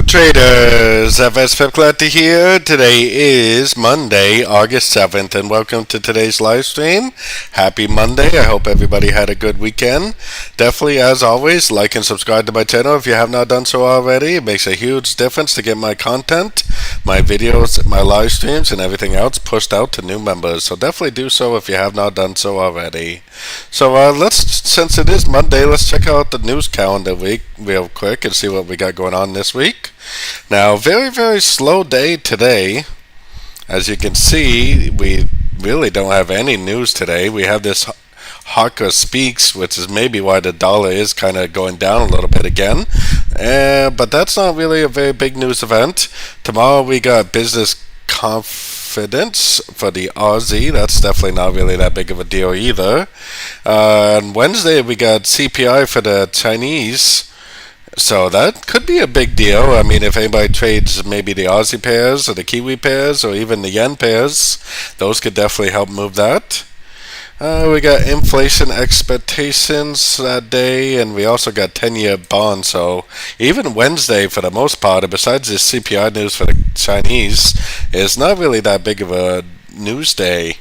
traders, FXPIPCOLLECTOR here. Today is Monday, August 7th, and welcome to today's live stream. Happy Monday. I hope everybody had a good weekend. Definitely, as always, like and subscribe to my channel if you have not done so already. It makes a huge difference to get my content, my videos, my live streams, and everything else pushed out to new members. So definitely do so if you have not done so already. So since it is Monday, let's check out the news calendar week real quick and see what we got going on this week. Now, very slow day today. As you can see, we really don't have any news today. We have this Hawker Speaks, which is maybe why the dollar is kind of going down a little bit again. But that's not really a very big news event. Tomorrow we got business confidence for the Aussie. That's definitely not really that big of a deal either. On Wednesday we got CPI for the Chinese. So that could be a big deal. I mean, if anybody trades maybe the Aussie pairs or the Kiwi pairs or even the yen pairs, those could definitely help move that. We got inflation expectations that day, and we also got 10-year bonds. So even Wednesday, for the most part, besides the CPI news for the Chinese, is not really that big of a news day.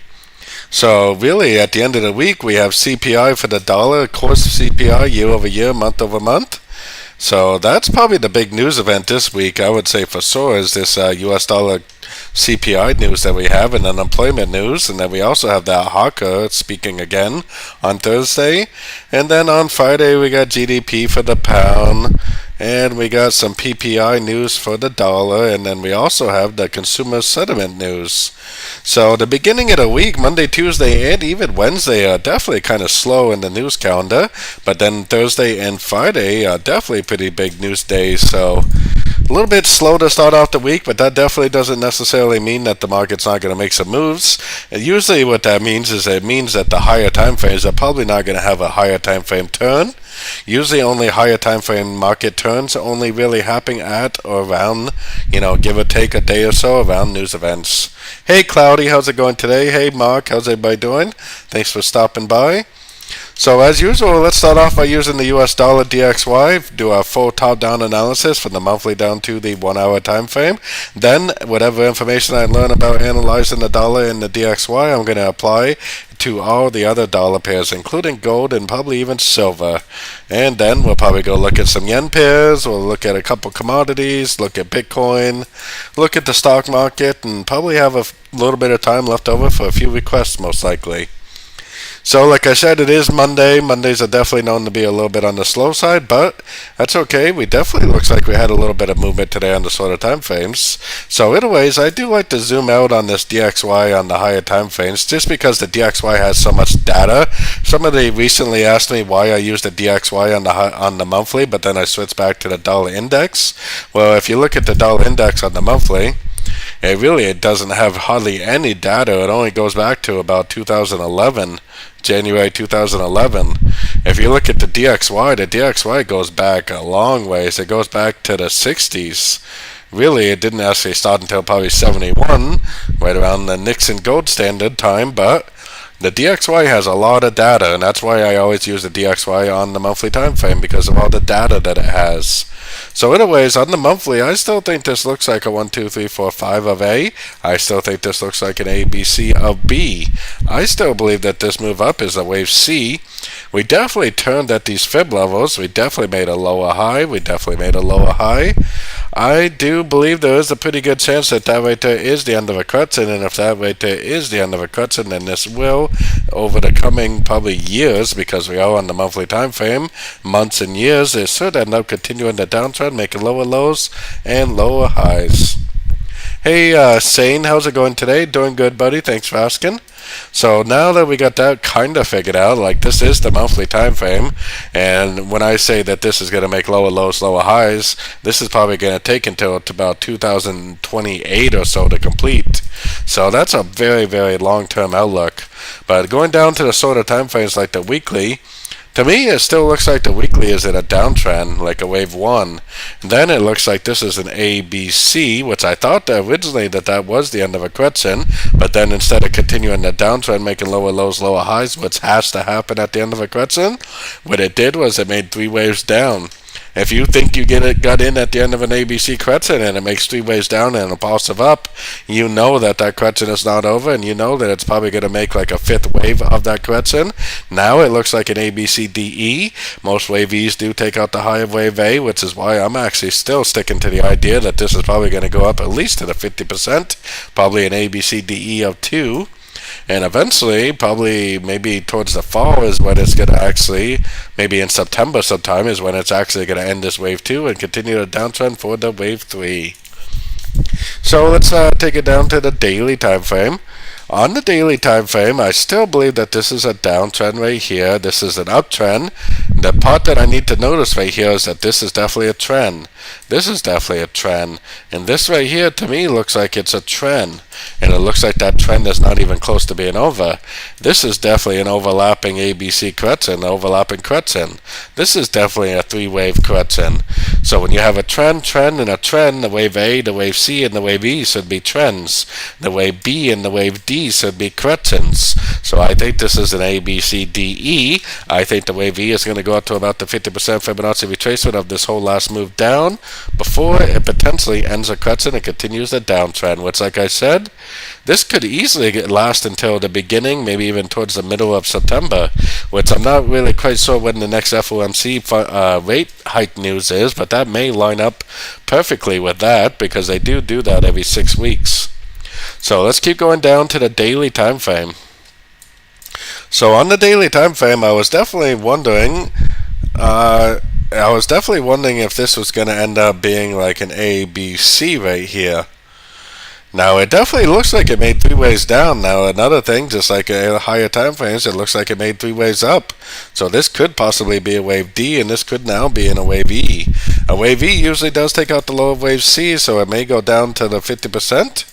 So really, at the end of the week, we have CPI for the dollar, course CPI year over year, month over month. So that's probably the big news event this week, I would say for sure, is this US dollar CPI news that we have, and unemployment news, and then we also have that Hawker speaking again on Thursday, and then on Friday we got GDP for the pound, and we got some PPI news for the dollar, and then we also have the consumer sentiment news. So the beginning of the week, Monday, Tuesday, and even Wednesday are definitely kind of slow in the news calendar, but then Thursday and Friday are definitely pretty big news days. So a little bit slow to start off the week, but that definitely doesn't necessarily mean that the market's not going to make some moves. And usually what that means is it means that the higher time frames are probably not going to have a higher time frame turn. Usually only higher time frame market turns only really happen at or around, give or take a day or so around news events. Hey Cloudy, how's it going today? Hey Mark, how's everybody doing? Thanks for stopping by. So as usual, let's start off by using the US dollar DXY, do our full top-down analysis from the monthly down to the 1 hour time frame. Then whatever information I learn about analyzing the dollar and the DXY, I'm going to apply to all the other dollar pairs, including gold and probably even silver. And then we'll probably go look at some yen pairs, we'll look at a couple commodities, look at Bitcoin, look at the stock market, and probably have a little bit of time left over for a few requests most likely. So like I said, it is Monday. Mondays are definitely known to be a little bit on the slow side, but that's okay. We definitely looks like we had a little bit of movement today on the shorter time frames. So anyways, I do like to zoom out on this DXY on the higher time frames just because the DXY has so much data. Somebody recently asked me why I use the DXY on the monthly, but then I switched back to the dollar index. Well, if you look at the dollar index on the monthly, it doesn't have hardly any data. It only goes back to about 2011, January 2011. If you look at the DXY goes back a long ways. It goes back to the 60s. Really, it didn't actually start until probably 71, right around the Nixon gold standard time, but the DXY has a lot of data, and that's why I always use the DXY on the monthly time frame, because of all the data that it has. So anyways, on the monthly, I still think this looks like a 1, 2, 3, 4, 5 of A. I still think this looks like an A, B, C of B. I still believe that this move up is a wave C. We definitely turned at these fib levels. We definitely made a lower high. I do believe there is a pretty good chance that right there is the end of a correction, and if that right there is the end of a correction, then this will, over the coming probably years, because we are on the monthly time frame, months and years, it should end up continuing the downtrend, making lower lows and lower highs. Hey, Sane, how's it going today? Doing good, buddy. Thanks for asking. So now that we got that kind of figured out, like this is the monthly time frame, and when I say that this is going to make lower lows, lower highs, this is probably going to take until about 2028 or so to complete. So that's a very long-term outlook. But going down to the shorter time frames like the weekly, to me, it still looks like the weekly is in a downtrend, like a wave 1. And then it looks like this is an ABC, which I thought that originally that was the end of a correction, but then instead of continuing the downtrend, making lower lows, lower highs, which has to happen at the end of a correction, what it did was it made 3 waves down. If you think you got in at the end of an ABC correction and it makes 3 waves down and a impulsive up, you know that correction is not over, and you know that it's probably going to make like a 5th wave of that correction. Now it looks like an ABCDE. Most wave E's do take out the higher wave A, which is why I'm actually still sticking to the idea that this is probably going to go up at least to the 50%, probably an ABCDE of 2. And eventually, probably maybe towards the fall is when it's going to actually, maybe in September sometime, is when it's actually going to end this wave 2 and continue the downtrend for the wave 3. So let's take it down to the daily time frame. On the daily time frame, I still believe that this is a downtrend right here. This is an uptrend. The part that I need to notice right here is that this is definitely a trend. This is definitely a trend. And this right here, to me, looks like it's a trend. And it looks like that trend is not even close to being over. This is definitely an overlapping ABC correction, overlapping correction. This is definitely a 3-wave correction. So when you have a trend, and a trend, the wave A, the wave C, and the wave E should be trends. The wave B and the wave D should be corrections. So I think this is an A, B, C, D, E. I think the wave E is going to go up to about the 50% Fibonacci retracement of this whole last move down before it potentially ends a correction and continues the downtrend, which, like I said, this could easily last until the beginning, maybe even towards the middle of September, which I'm not really quite sure when the next FOMC rate hike news is, but that may line up perfectly with that because they do that every 6 weeks. So let's keep going down to the daily time frame. So on the daily time frame, I was definitely wondering if this was going to end up being like an A, B, C right here. Now it definitely looks like it made 3 waves down. Now another thing, just like a higher time frames, it looks like it made 3 waves up. So this could possibly be a wave D, and this could now be in a wave E. A wave E usually does take out the low of wave C, so it may go down to the 50%.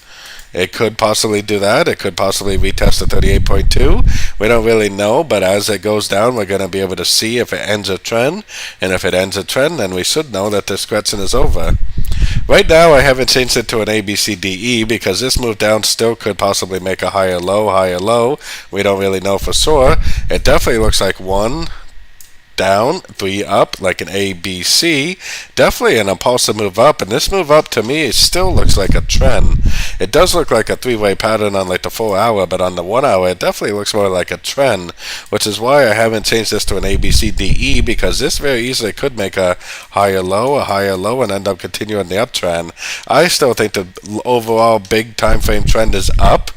It could possibly do that. It could possibly retest the 38.2. We don't really know, but as it goes down, we're going to be able to see if it ends a trend. And if it ends a trend, then we should know that this correction is over. Right now, I haven't changed it to an ABCDE because this move down still could possibly make a higher low. We don't really know for sure. It definitely looks like 1 down, 3 up, like an A, B, C. Definitely an impulsive move up, and this move up to me, it still looks like a trend. It does look like a 3-way pattern on like the 4 hour, but on the 1 hour, it definitely looks more like a trend, which is why I haven't changed this to an ABCDE, because this very easily could make a higher low, and end up continuing the uptrend. I still think the overall big time frame trend is up,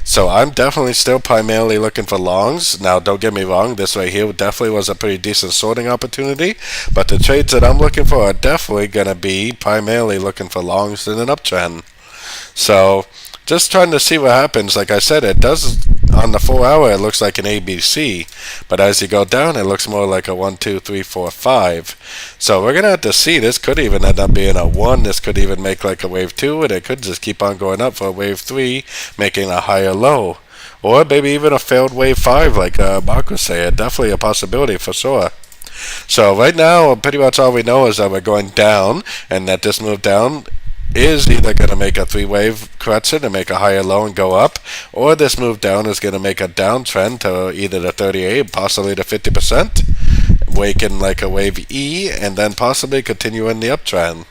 so I'm definitely still primarily looking for longs. Now, don't get me wrong, this right here definitely was a pretty decent sorting opportunity, but the trades that I'm looking for are definitely going to be primarily looking for longs in an uptrend. So just trying to see what happens. Like I said, it does on the 4 hour, it looks like an ABC, but as you go down, it looks more like a 1, 2, 3, 4, 5. So we're gonna have to see. This could even end up being a 1. This could even make like a wave 2, and it could just keep on going up for a wave 3, making a higher low, or maybe even a failed wave 5, like Mark was saying. Definitely a possibility for sure. So right now, pretty much all we know is that we're going down, and that this move down is either going to make a 3-wave correction and make a higher low and go up, or this move down is going to make a downtrend to either the 38, possibly the 50%, making like a wave E, and then possibly continue in the uptrend.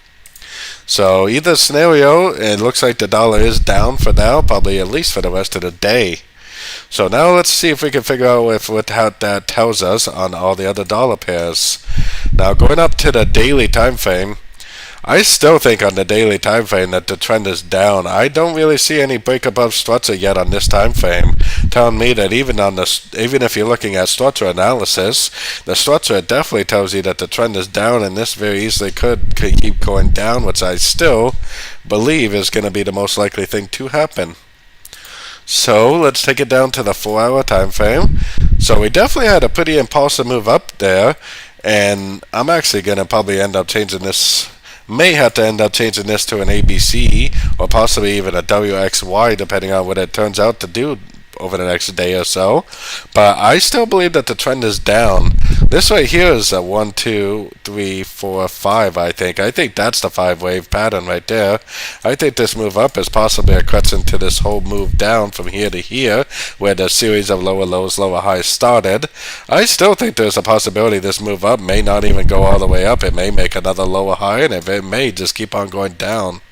So either scenario, it looks like the dollar is down for now, probably at least for the rest of the day. So now let's see if we can figure out what that tells us on all the other dollar pairs. Now going up to the daily time frame, I still think on the daily time frame that the trend is down. I don't really see any break above structure yet on this time frame, telling me that even if you're looking at structure analysis, the structure definitely tells you that the trend is down, and this very easily could keep going down, which I still believe is going to be the most likely thing to happen. So let's take it down to the 4 hour time frame. So we definitely had a pretty impulsive move up there, and I'm actually going to probably end up changing this. May have to end up changing this to an ABC or possibly even a WXY, depending on what it turns out to do over the next day or so. But I still believe that the trend is down, This right here is a 1, 2, 3, 4, 5, I think. I think that's the 5-wave pattern right there. I think this move up is possibly a crescent to this whole move down from here to here, where the series of lower lows, lower highs started. I still think there's a possibility this move up may not even go all the way up. It may make another lower high, and it may just keep on going down.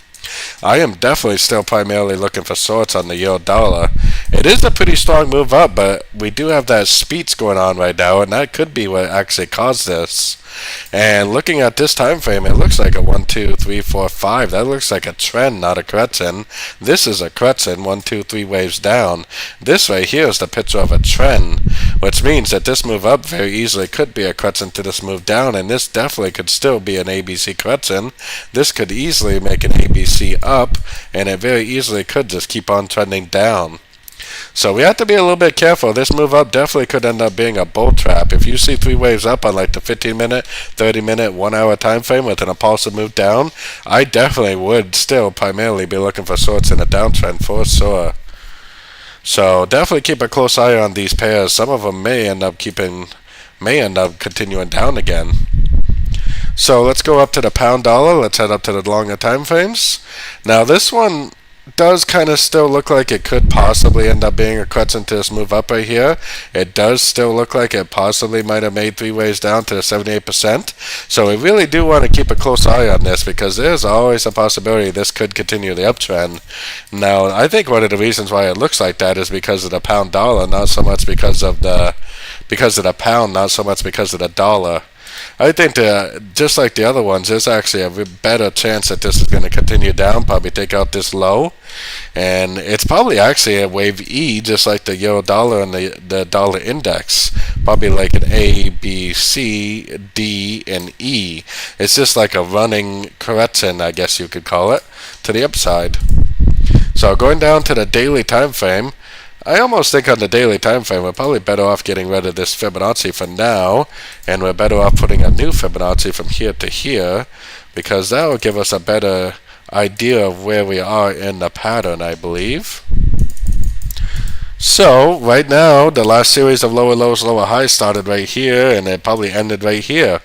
I am definitely still primarily looking for shorts on the euro dollar. It is a pretty strong move up, but we do have that speech going on right now, and that could be what actually caused this. And looking at this time frame, it looks like a 1, 2, 3, 4, 5. That looks like a trend, not a crescent. This is a crescent, 1, 2, 3 waves down. This right here is the picture of a trend, which means that this move up very easily could be a crescent to this move down, and this definitely could still be an ABC crescent. This could easily make an ABC up, and it very easily could just keep on trending down. So we have to be a little bit careful. This move up definitely could end up being a bull trap. If you see 3 waves up on like the 15-minute, 30-minute, 1-hour time frame with an impulsive move down, I definitely would still primarily be looking for shorts in a downtrend for sure. So definitely keep a close eye on these pairs. Some of them may end up continuing down again. So let's go up to the pound dollar. Let's head up to the longer time frames. Now this one does kind of still look like it could possibly end up being a crescent to this move up right here. It does still look like it possibly might have made 3 waves down to 78%. So we really do want to keep a close eye on this, because there's always a possibility this could continue the uptrend. Now, I think one of the reasons why it looks like that is because of the pound dollar, not so much because of the pound, not so much because of the dollar. I think just like the other ones, there's actually a better chance that this is going to continue down, probably take out this low. And it's probably actually a wave E, just like the euro dollar and the dollar index. Probably like an A, B, C, D, and E. It's just like a running crescent, I guess you could call it, to the upside. So going down to the daily time frame, I almost think on the daily time frame we're probably better off getting rid of this Fibonacci for now, and we're better off putting a new Fibonacci from here to here, because that will give us a better idea of where we are in the pattern, I believe. So right now the last series of lower lows, lower highs started right here, and it probably ended right here.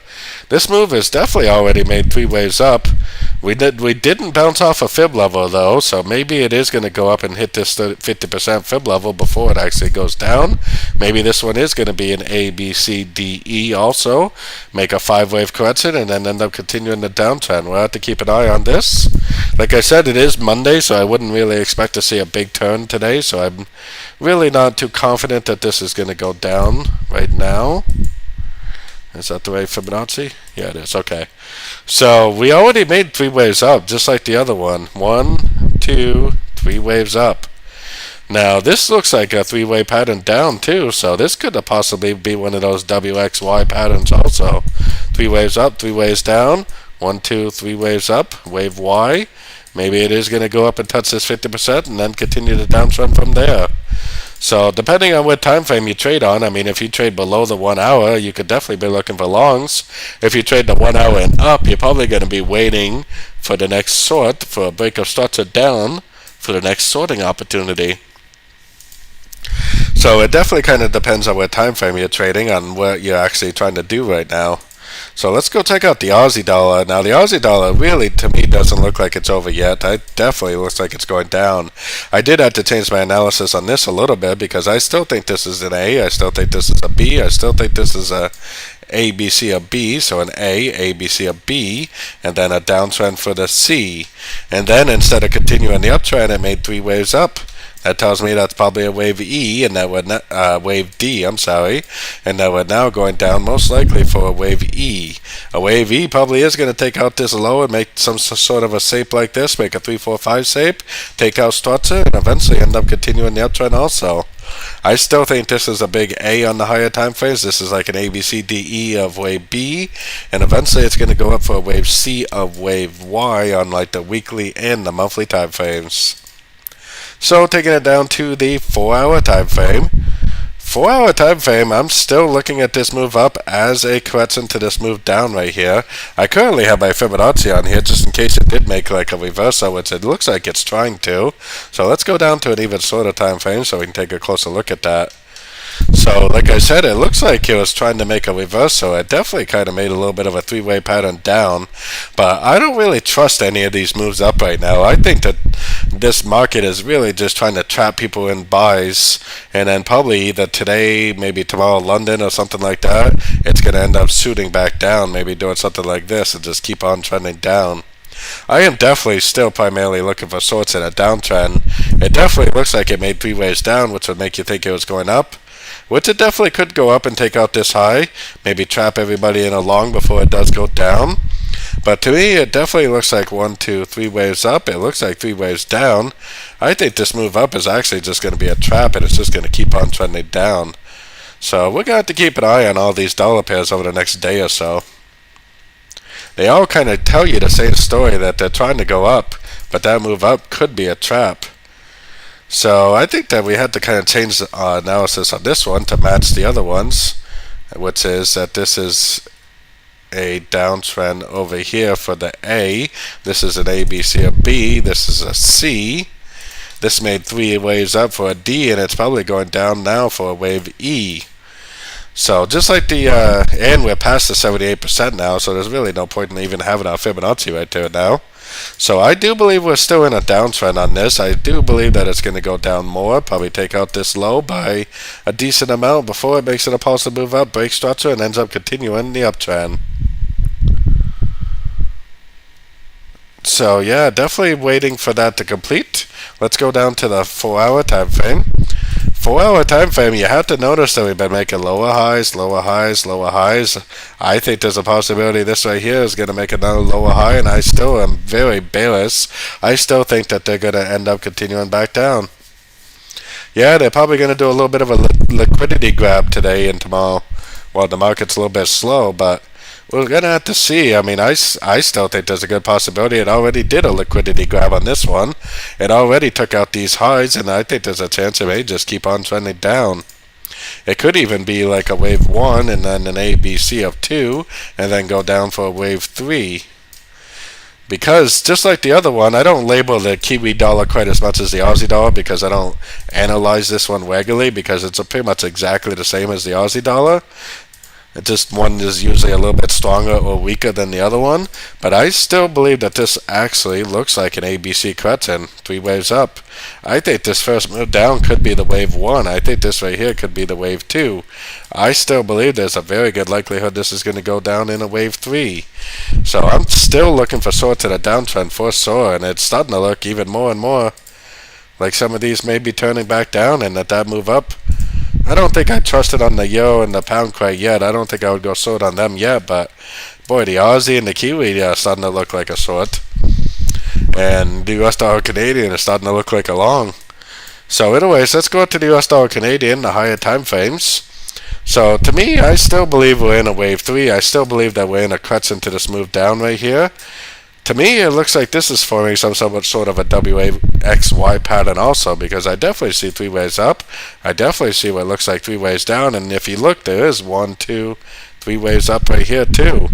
This move has definitely already made 3 waves up. We didn't bounce off a fib level though, so maybe it is going to go up and hit this 50% fib level before it actually goes down. Maybe this one is going to be an A, B, C, D, E also, make a 5-wave crescent, and then end up continuing the downtrend. We'll have to keep an eye on this. Like I said, it is Monday, so I wouldn't really expect to see a big turn today, so I'm really not too confident that this is going to go down right now. Is that the right Fibonacci? Yeah, it is. Okay. So we already made 3 waves up, just like the other one. 1, 2, 3 waves up. Now this looks like a 3-way pattern down too, so this could possibly be one of those WXY patterns also. 3 waves up, 3 waves down. 1, 2, 3 waves up. Wave Y. Maybe it is going to go up and touch this 50% and then continue the downtrend from there. So depending on what time frame you trade on, I mean, if you trade below the 1 hour, you could definitely be looking for longs. If you trade the 1 hour and up, you're probably going to be waiting for the next sort, for a break of structure down, for the next sorting opportunity. So it definitely kind of depends on what time frame you're trading, on what you're actually trying to do right now. So let's go check out the Aussie dollar. Now the Aussie dollar really, to me, doesn't look like it's over yet. It definitely looks like it's going down. I did have to change my analysis on this a little bit, because I still think this is an A, I still think this is a B, I still think this is a A, B, C, a B, so an A, B, C, a B, and then a downtrend for the C. And then instead of continuing the uptrend, it made 3 waves up. That tells me that's probably a wave E, and that would wave D, and that we're now going down most likely for a wave E. A wave E probably is going to take out this low and make some sort of a shape like this, make a 3, 4, 5 shape, take out structure, and eventually end up continuing the uptrend also. I still think this is a big A on the higher time frames. This is like an A, B, C, D, E of wave B, and eventually it's going to go up for a wave C of wave Y on like the weekly and the monthly time frames. So taking it down to the 4-hour time frame. 4-hour time frame, I'm still looking at this move up as a crescent to this move down right here. I currently have my Fibonacci on here just in case it did make like a reversal, which it looks like it's trying to. So let's go down to an even shorter time frame so we can take a closer look at that. So, like I said, it looks like it was trying to make a reversal. It definitely kind of made a little bit of a three-way pattern down. But I don't really trust any of these moves up right now. I think that this market is really just trying to trap people in buys. And then probably either today, maybe tomorrow, London or something like that, it's going to end up shooting back down, maybe doing something like this and just keep on trending down. I am definitely still primarily looking for sorts in a downtrend. It definitely looks like it made three ways down, which would make you think it was going up. Which it definitely could go up and take out this high. Maybe trap everybody in a long before it does go down. But to me, it definitely looks like 1, 2, 3 waves up. It looks like 3 waves down. I think this move up is actually just going to be a trap, and it's just going to keep on trending down. So we're going to have to keep an eye on all these dollar pairs over the next day or so. They all kind of tell you the same story, that they're trying to go up, but that move up could be a trap. So I think that we had to kind of change our analysis on this one to match the other ones, which is that this is a downtrend over here for the A. This is an A, B, C, or B. This is a C. This made 3 waves up for a D, and it's probably going down now for a wave E. So just like the, and we're past the 78% now, so there's really no point in even having our Fibonacci right there now. So I do believe we're still in a downtrend on this. I do believe that it's going to go down more, probably take out this low by a decent amount before it makes it a pulse move up, break structure, and ends up continuing the uptrend. So yeah, definitely waiting for that to complete. Let's go down to the 4-hour time frame. 4-hour time frame, you have to notice that we've been making lower highs, lower highs, lower highs. I think there's a possibility this right here is going to make another lower high, and I still am very bearish. I still think that they're going to end up continuing back down. Yeah, they're probably going to do a little bit of a liquidity grab today and tomorrow. Well, the market's a little bit slow, but we're going to have to see. I mean, I still think there's a good possibility. It already did a liquidity grab on this one. It already took out these highs, and I think there's a chance it may just keep on trending down. It could even be like a wave 1 and then an A, B, C of 2, and then go down for a wave 3. Because just like the other one, I don't label the Kiwi dollar quite as much as the Aussie dollar because I don't analyze this one regularly, because it's pretty much exactly the same as the Aussie dollar. It just one is usually a little bit stronger or weaker than the other one. But I still believe that this actually looks like an ABC correction, 3 waves up. I think this first move down could be the wave 1. I think this right here could be the wave 2. I still believe there's a very good likelihood this is going to go down in a wave 3. So I'm still looking for sorts in a downtrend for sure, and it's starting to look even more and more like some of these may be turning back down, and that move up, I don't think I trusted on the Euro and the Pound quite yet. I don't think I would go short on them yet, but boy, the Aussie and the Kiwi are starting to look like a short. And the US dollar Canadian is starting to look like a long. So anyways, let's go to the US dollar Canadian, the higher time frames. So to me, I still believe we're in a wave 3. I still believe that we're in a crutch into this move down right here. To me, it looks like this is forming some sort of a WXY pattern also, because I definitely see 3 waves up. I definitely see what looks like 3 waves down, and if you look, there is 1, 2, 3 waves up right here too.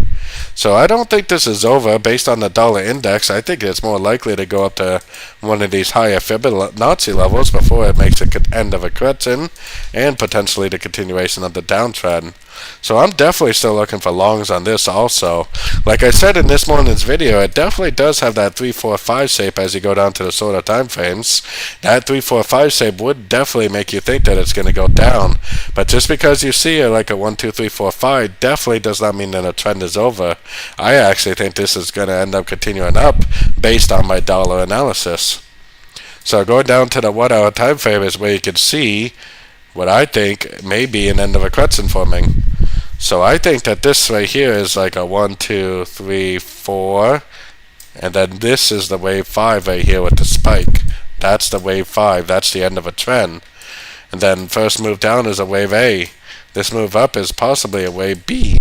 So I don't think this is over based on the dollar index. I think it's more likely to go up to one of these higher Fibonacci levels before it makes an end of a correction and potentially the continuation of the downtrend. So I'm definitely still looking for longs on this also. Like I said in this morning's video, it definitely does have that 3, 4, 5 shape as you go down to the shorter time frames. That 3, 4, 5 shape would definitely make you think that it's going to go down. But just because you see it like a 1, 2, 3, 4, 5 definitely does not mean that a trend is over. I actually think this is going to end up continuing up based on my dollar analysis. So going down to the 1 hour time frame is where you can see what I think may be an end of a correction forming. So I think that this right here is like a 1, 2, 3, 4, and then this is the wave 5 right here with the spike. That's the wave 5. That's the end of a trend. And then first move down is a wave A. This move up is possibly a wave B.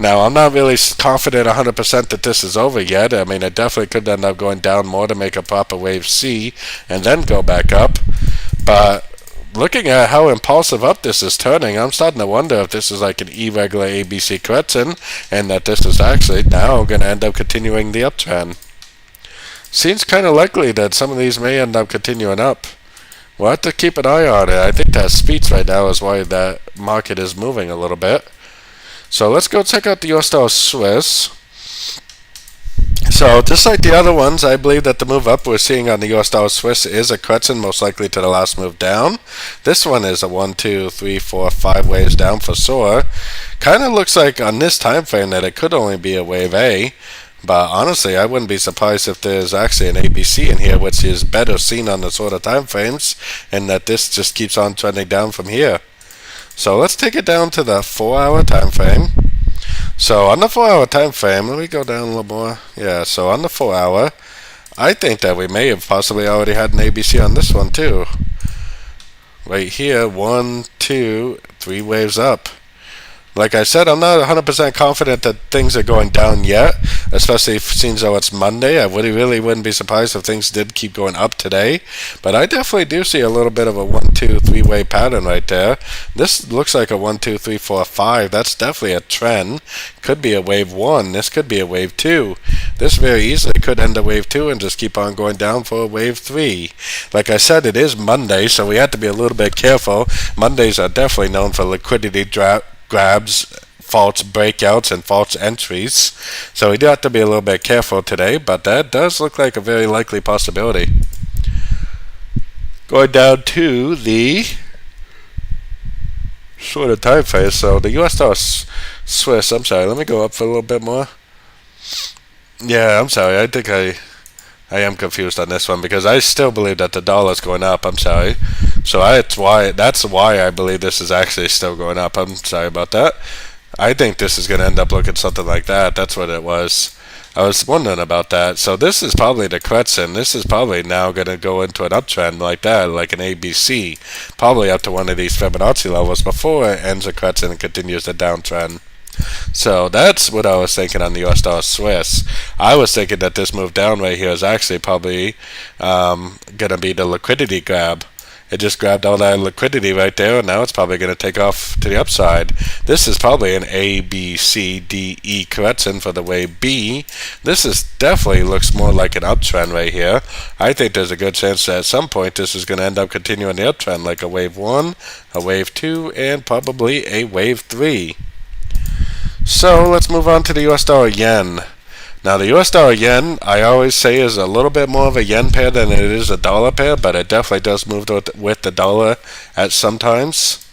Now, I'm not really confident 100% that this is over yet. I mean, it definitely could end up going down more to make a proper wave C and then go back up. But looking at how impulsive up this is turning, I'm starting to wonder if this is like an irregular ABC correction and that this is actually now going to end up continuing the uptrend. Seems kind of likely that some of these may end up continuing up. we'll have to keep an eye on it. I think that speech right now is why that market is moving a little bit. So let's go check out the US dollar Swiss. So just like the other ones, I believe that the move up we're seeing on the US dollar Swiss is a correction, most likely to the last move down. This one is a 1, 2, 3, 4, 5 waves down for sure. Kind of looks like on this time frame that it could only be a wave A. But honestly, I wouldn't be surprised if there's actually an ABC in here, which is better seen on the sort of time frames, and that this just keeps on trending down from here. So let's take it down to the 4-hour time frame. So on the 4-hour time frame, let me go down a little more. Yeah, so on the 4-hour, I think that we may have possibly already had an ABC on this one too. Right here, 1, 2, 3 waves up. Like I said, I'm not 100% confident that things are going down yet, especially if it seems though it's Monday. I really wouldn't be surprised if things did keep going up today. But I definitely do see a little bit of a 1, 2, 3 wave pattern right there. This looks like a 1, 2, 3, 4, 5. That's definitely a trend. Could be a wave 1. This could be a wave 2. This very easily could end a wave 2 and just keep on going down for a wave 3. Like I said, it is Monday, so we have to be a little bit careful. Mondays are definitely known for liquidity grabs, false breakouts, and false entries. So we do have to be a little bit careful today, but that does look like a very likely possibility. Going down to the sort of time phase. So the US dollar Swiss, I'm sorry, let me go up for a little bit more. Yeah, I'm sorry, I think I am confused on this one because I still believe that the dollar is going up. I'm sorry. So that's why I believe this is actually still going up. I'm sorry about that. I think this is going to end up looking something like that. That's what it was. I was wondering about that. So this is probably the correction. This is probably now going to go into an uptrend like that, like an ABC. Probably up to one of these Fibonacci levels before it ends a correction and continues the downtrend. So that's what I was thinking on the US dollar Swiss. I was thinking that this move down right here is actually probably going to be the liquidity grab. It just grabbed all that liquidity right there, and now it's probably going to take off to the upside. This is probably an A, B, C, D, E correction for the wave B. This is definitely looks more like an uptrend right here. I think there's a good chance that at some point this is going to end up continuing the uptrend, like a wave 1, a wave 2, and probably a wave 3. So let's move on to the US dollar yen. Now the US dollar yen, I always say, is a little bit more of a yen pair than it is a dollar pair, but it definitely does move with the dollar at sometimes.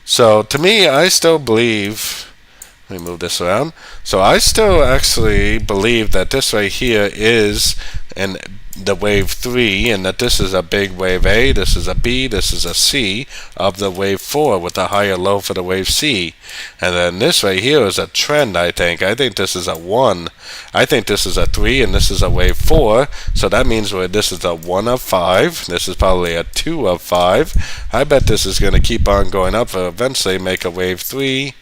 So to me, I still believe, let me move this around. So I still actually believe that this right here is the wave 3, and that this is a big wave A, this is a B, this is a C of the wave 4 with a higher low for the wave C. And then this right here is a trend, I think. I think this is a 1. I think this is a 3, and this is a wave 4. So that means this is a 1 of 5. This is probably a 2 of 5. I bet this is going to keep on going up and eventually make a wave 3,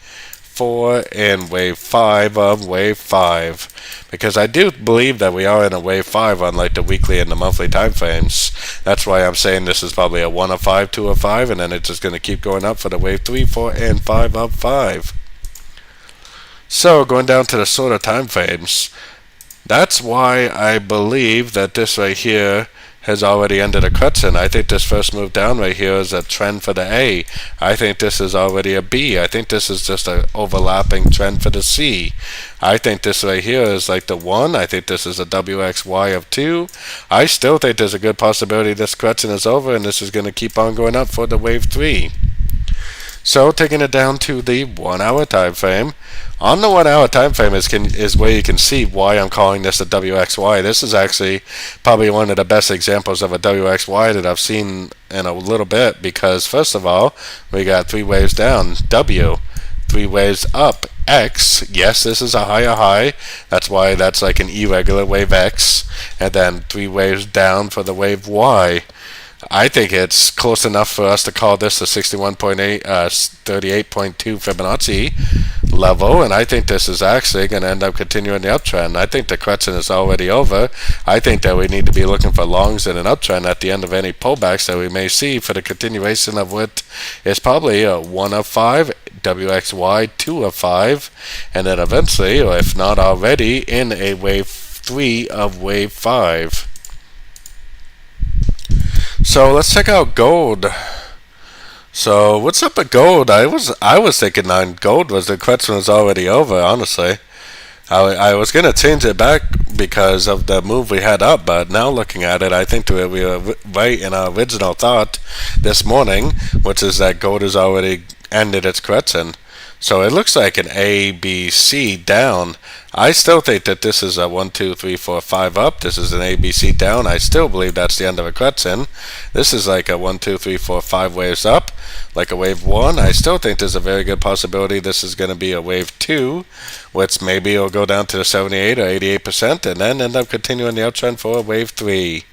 4, and wave 5 of wave 5. Because I do believe that we are in a wave 5 on like the weekly and the monthly time frames. That's why I'm saying this is probably a 1 of 5, 2 of 5, and then it's just going to keep going up for the wave 3, 4, and 5 of 5. So going down to the sort of time frames, that's why I believe that this right here has already ended a correction. I think this first move down right here is a trend for the A. I think this is already a B. I think this is just an overlapping trend for the C. I think this right here is like the 1. I think this is a WXY of 2. I still think there's a good possibility this correction is over and this is going to keep on going up for the wave 3. So taking it down to the 1 hour time frame. On the 1 hour time frame is where you can see why I'm calling this a WXY. This is actually probably one of the best examples of a WXY that I've seen in a little bit, because first of all, we got 3 waves down, W, 3 waves up, X. Yes, this is a higher high. That's why that's like an irregular wave X. And then 3 waves down for the wave Y. I think it's close enough for us to call this a 61.8, 38.2 Fibonacci level, and I think this is actually going to end up continuing the uptrend. I think the correction is already over. I think that we need to be looking for longs in an uptrend at the end of any pullbacks that we may see for the continuation of what is probably a 1 of 5, WXY 2 of 5, and then eventually, or if not already, in a wave 3 of wave 5. So let's check out gold. So what's up with gold? I was thinking on gold was the question was already over. Honestly, I was gonna change it back because of the move we had up, but now looking at it, I think we were right in our original thought this morning, which is that gold has already ended its correction. So it looks like an A, B, C down. I still think that this is a 1, 2, 3, 4, 5 up. This is an A, B, C down. I still believe that's the end of a correction. This is like a 1, 2, 3, 4, 5 waves up, like a wave 1. I still think there's a very good possibility this is going to be a wave 2, which maybe it'll go down to the 78 or 88% and then end up continuing the uptrend for a wave 3.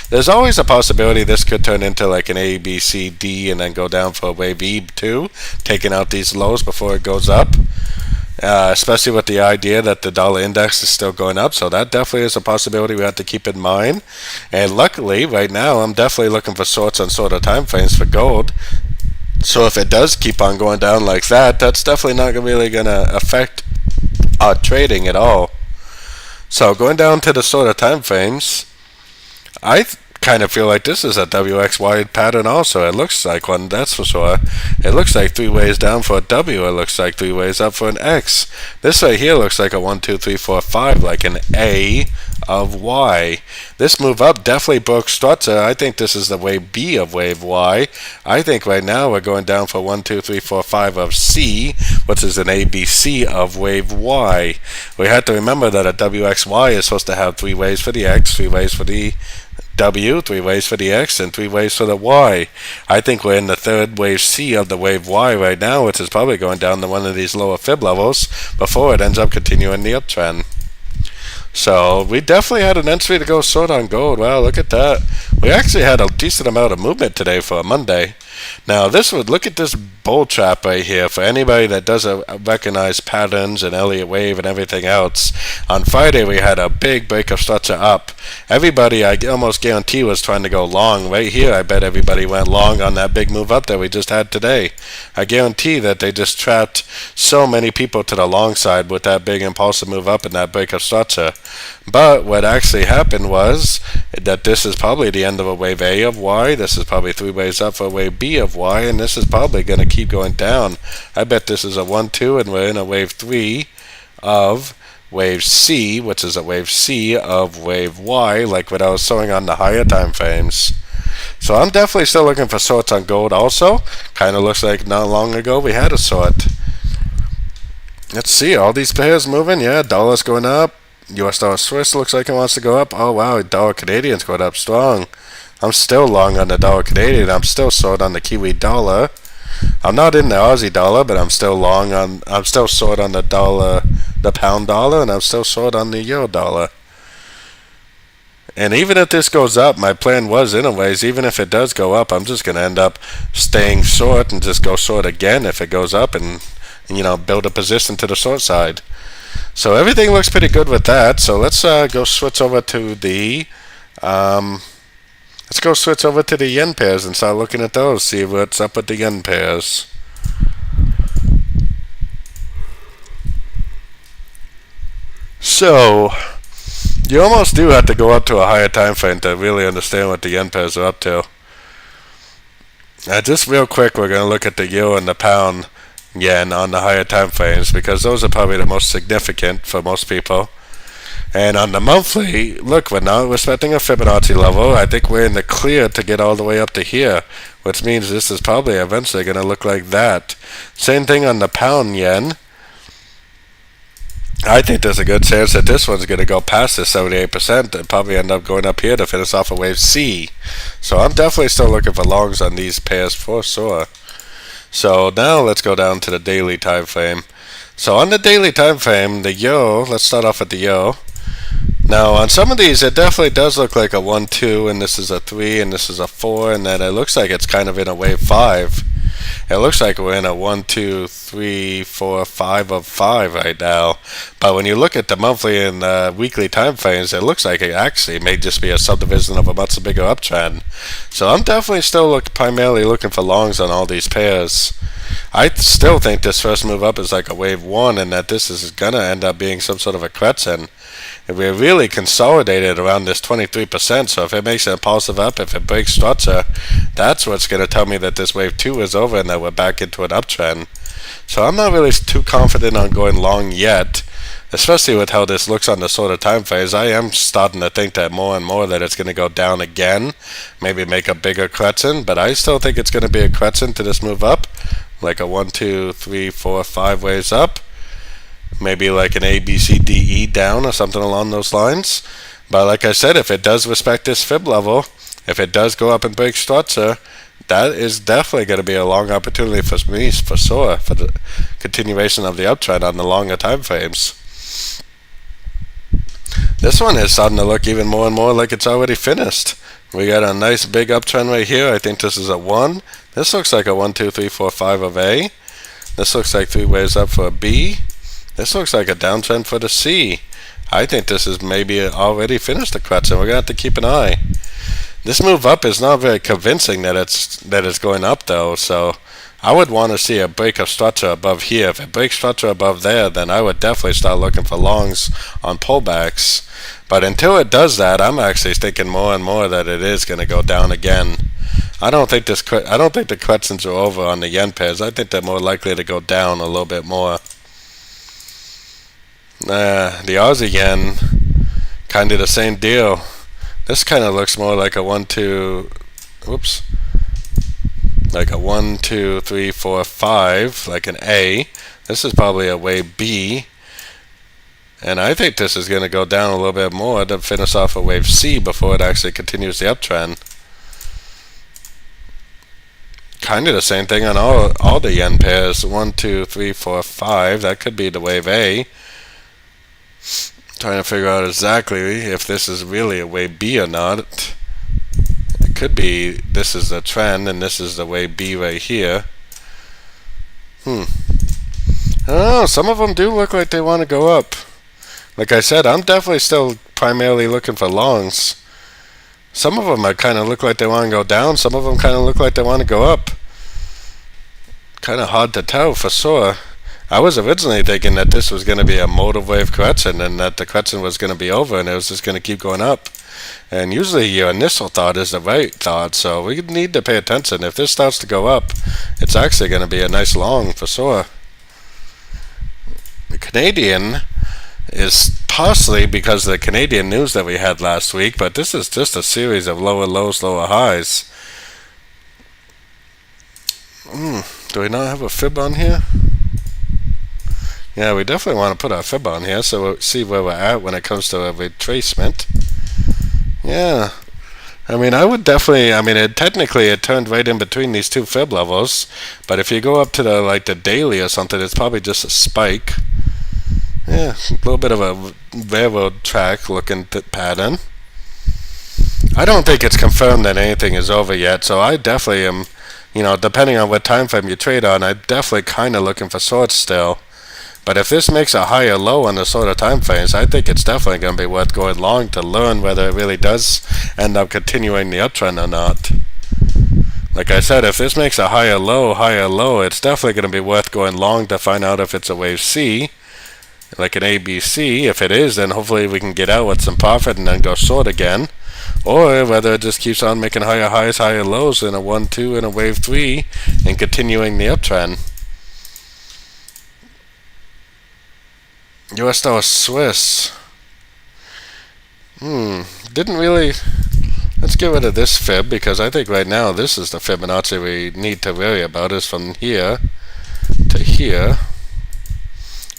There's always a possibility this could turn into like an A, B, C, D and then go down for a wave E2, taking out these lows before it goes up. Especially with the idea that the dollar index is still going up, so that definitely is a possibility we have to keep in mind. And luckily, right now, I'm definitely looking for shorts on sort of time frames for gold. So if it does keep on going down like that, that's definitely not really going to affect our trading at all. So going down to the sort of time frames, I kind of feel like this is a WXY pattern also. It looks like one, that's for sure. It looks like 3 ways down for a W. It looks like 3 ways up for an X. This right here looks like a 1, 2, 3, 4, 5, like an A of Y. This move up definitely broke structure. I think this is the wave B of wave Y. I think right now we're going down for 1, 2, 3, 4, 5 of C, which is an ABC of wave Y. We have to remember that a WXY is supposed to have 3 ways for the X, 3 ways for the W, 3 waves for the X, and 3 waves for the Y. I think we're in the third wave C of the wave Y right now, which is probably going down to one of these lower fib levels before it ends up continuing the uptrend. So we definitely had an entry to go short on gold. Wow, look at that. We actually had a decent amount of movement today for a Monday. Now look at this bull trap right here. For anybody that doesn't recognize patterns and Elliott wave and everything else, on Friday we had a big break of structure up. Everybody, I almost guarantee, was trying to go long. Right here, I bet everybody went long on that big move up that we just had today. I guarantee that they just trapped so many people to the long side with that big impulsive move up and that break of structure. But what actually happened was that this is probably the end of a wave A of Y. This is probably 3 waves up for a wave B of Y, and this is probably going to keep going down. I bet this is a 1, 2, and we're in a wave 3 of wave C, which is a wave C of wave Y, like what I was showing on the higher time frames. So I'm definitely still looking for shorts on gold also. Kind of looks like not long ago we had a short. Let's see, all these pairs moving. Yeah, dollar's going up. US dollar Swiss looks like it wants to go up. Oh wow, dollar Canadian's going up strong. I'm still long on the dollar Canadian. I'm still short on the Kiwi dollar. I'm not in the Aussie dollar, but I'm still short on the dollar, the pound dollar, and I'm still short on the euro dollar. And even if this goes up, my plan was anyways, even if it does go up, I'm just going to end up staying short and just go short again if it goes up and build a position to the short side. So everything looks pretty good with that. So let's go switch over to the yen pairs and start looking at those. See what's up with the yen pairs. So you almost do have to go up to a higher time frame to really understand what the yen pairs are up to. Just real quick, we're going to look at the euro and the pound yen on the higher time frames because those are probably the most significant for most people. And on the monthly, look, we're not respecting a Fibonacci level. I think we're in the clear to get all the way up to here, which means this is probably eventually going to look like that. Same thing on the pound yen. I think there's a good chance that this one's going to go past the 78% and probably end up going up here to finish off a wave C. So I'm definitely still looking for longs on these pairs for sure. So now let's go down to the daily time frame. So on the daily time frame, the euro, let's start off with the euro. Now on some of these it definitely does look like a 1, 2, and this is a 3, and this is a 4, and then it looks like it's kind of in a wave 5. It looks like we're in a 1, 2, 3, 4, 5 of 5 right now. But when you look at the monthly and weekly time frames, it looks like it actually may just be a subdivision of a much bigger uptrend. So I'm definitely still primarily looking for longs on all these pairs. I still think this first move up is like a wave 1 and that this is going to end up being some sort of a correction. we're really consolidated around this 23%. So if it makes an impulsive up, if it breaks structure, that's what's going to tell me that this wave 2 is over and that we're back into an uptrend. So I'm not really too confident on going long yet, especially with how this looks on the sort of time phase. I am starting to think that more and more that it's going to go down again, maybe make a bigger crescent, but I still think it's going to be a crescent to this move up, like a 1, 2, 3, 4, 5 waves up, maybe like an A, B, C, D, E down or something along those lines. But like I said, if it does respect this fib level, if it does go up and break structure, that is definitely going to be a long opportunity for me, for sure, for the continuation of the uptrend on the longer time frames. This one is starting to look even more and more like it's already finished. We got a nice big uptrend right here. I think this is a 1. This looks like a 1, 2, 3, 4, 5 of A. This looks like 3 waves up for a B. This looks like a downtrend for the C. I think this is maybe already finished the crescent. We're going to have to keep an eye. This move up is not very convincing that it's going up though, so I would want to see a break of structure above here. If it breaks structure above there, then I would definitely start looking for longs on pullbacks. But until it does that, I'm actually thinking more and more that it is going to go down again. I don't think the crescents are over on the yen pairs. I think they're more likely to go down a little bit more. The Aussie yen, kind of the same deal. This kind of looks more like a 1, 2, whoops, like a 1, 2, 3, 4, 5, like an A. This is probably a wave B. And I think this is going to go down a little bit more to finish off a wave C before it actually continues the uptrend. Kind of the same thing on all the yen pairs. 1, 2, 3, 4, 5. That could be the wave A. Trying to figure out exactly if this is really a wave B or not. It could be this is the trend and this is the wave B right here. I don't know. Some of them do look like they want to go up. Like I said, I'm definitely still primarily looking for longs. Some of them kind of look like they want to go down. Some of them kind of look like they want to go up. Kind of hard to tell for sure. I was originally thinking that this was going to be a motive wave crescent and that the crescent was going to be over and it was just going to keep going up. And usually your initial thought is the right thought, so we need to pay attention. If this starts to go up, it's actually going to be a nice long for sure. The Canadian is partially because of the Canadian news that we had last week, but this is just a series of lower lows, lower highs. Do we not have a fib on here? Yeah, we definitely want to put our fib on here so we'll see where we're at when it comes to a retracement. Yeah. I mean, I would definitely, technically it turned right in between these two fib levels, but if you go up to the daily or something, it's probably just a spike. Yeah, a little bit of a railroad track looking pattern. I don't think it's confirmed that anything is over yet, so I definitely am, depending on what time frame you trade on, I'm definitely kind of looking for shorts still. But if this makes a higher low on the sort of time frames, I think it's definitely going to be worth going long to learn whether it really does end up continuing the uptrend or not. Like I said, if this makes a higher low, it's definitely going to be worth going long to find out if it's a wave C, like an ABC. If it is, then hopefully we can get out with some profit and then go short again. Or whether it just keeps on making higher highs, higher lows in a 1, 2 and a wave 3 and continuing the uptrend. US dollar Swiss. Didn't really. Let's get rid of this fib because I think right now this is the Fibonacci we need to worry about, is from here to here.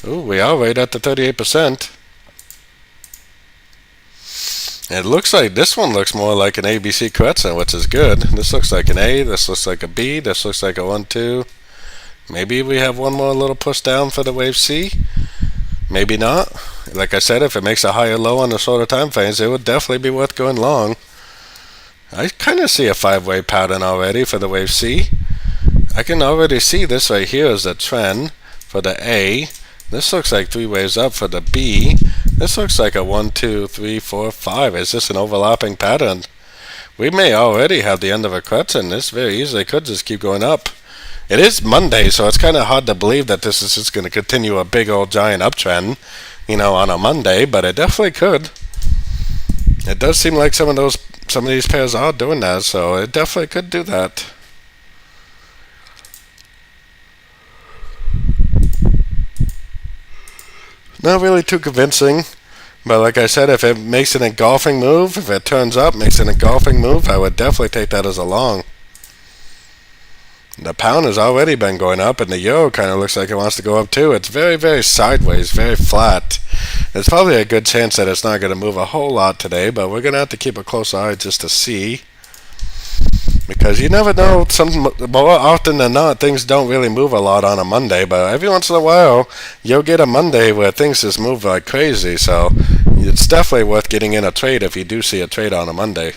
Ooh, we are right at the 38%. It looks like this one looks more like an ABC crescent, which is good. This looks like an A, this looks like a B, this looks like a 1, 2. Maybe we have one more little push down for the wave C. Maybe not. Like I said, if it makes a higher low on the shorter time frames, it would definitely be worth going long. I kind of see a 5-way pattern already for the wave C. I can already see this right here as a trend for the A. This looks like 3 waves up for the B. This looks like a 1, 2, 3, 4, 5. Is this an overlapping pattern? We may already have the end of a crescent. This very easily could just keep going up. It is Monday, so it's kind of hard to believe that this is just going to continue a big old giant uptrend. on a Monday, but it definitely could. It does seem like some of these pairs are doing that, so it definitely could do that. Not really too convincing, but like I said, if it makes an engulfing move, if it turns up, makes an engulfing move, I would definitely take that as a long. The pound has already been going up, and the euro kind of looks like it wants to go up too. It's very, very sideways, very flat. There's probably a good chance that it's not going to move a whole lot today, but we're going to have to keep a close eye just to see. Because you never know, more often than not, things don't really move a lot on a Monday, but every once in a while, you'll get a Monday where things just move like crazy, so it's definitely worth getting in a trade if you do see a trade on a Monday.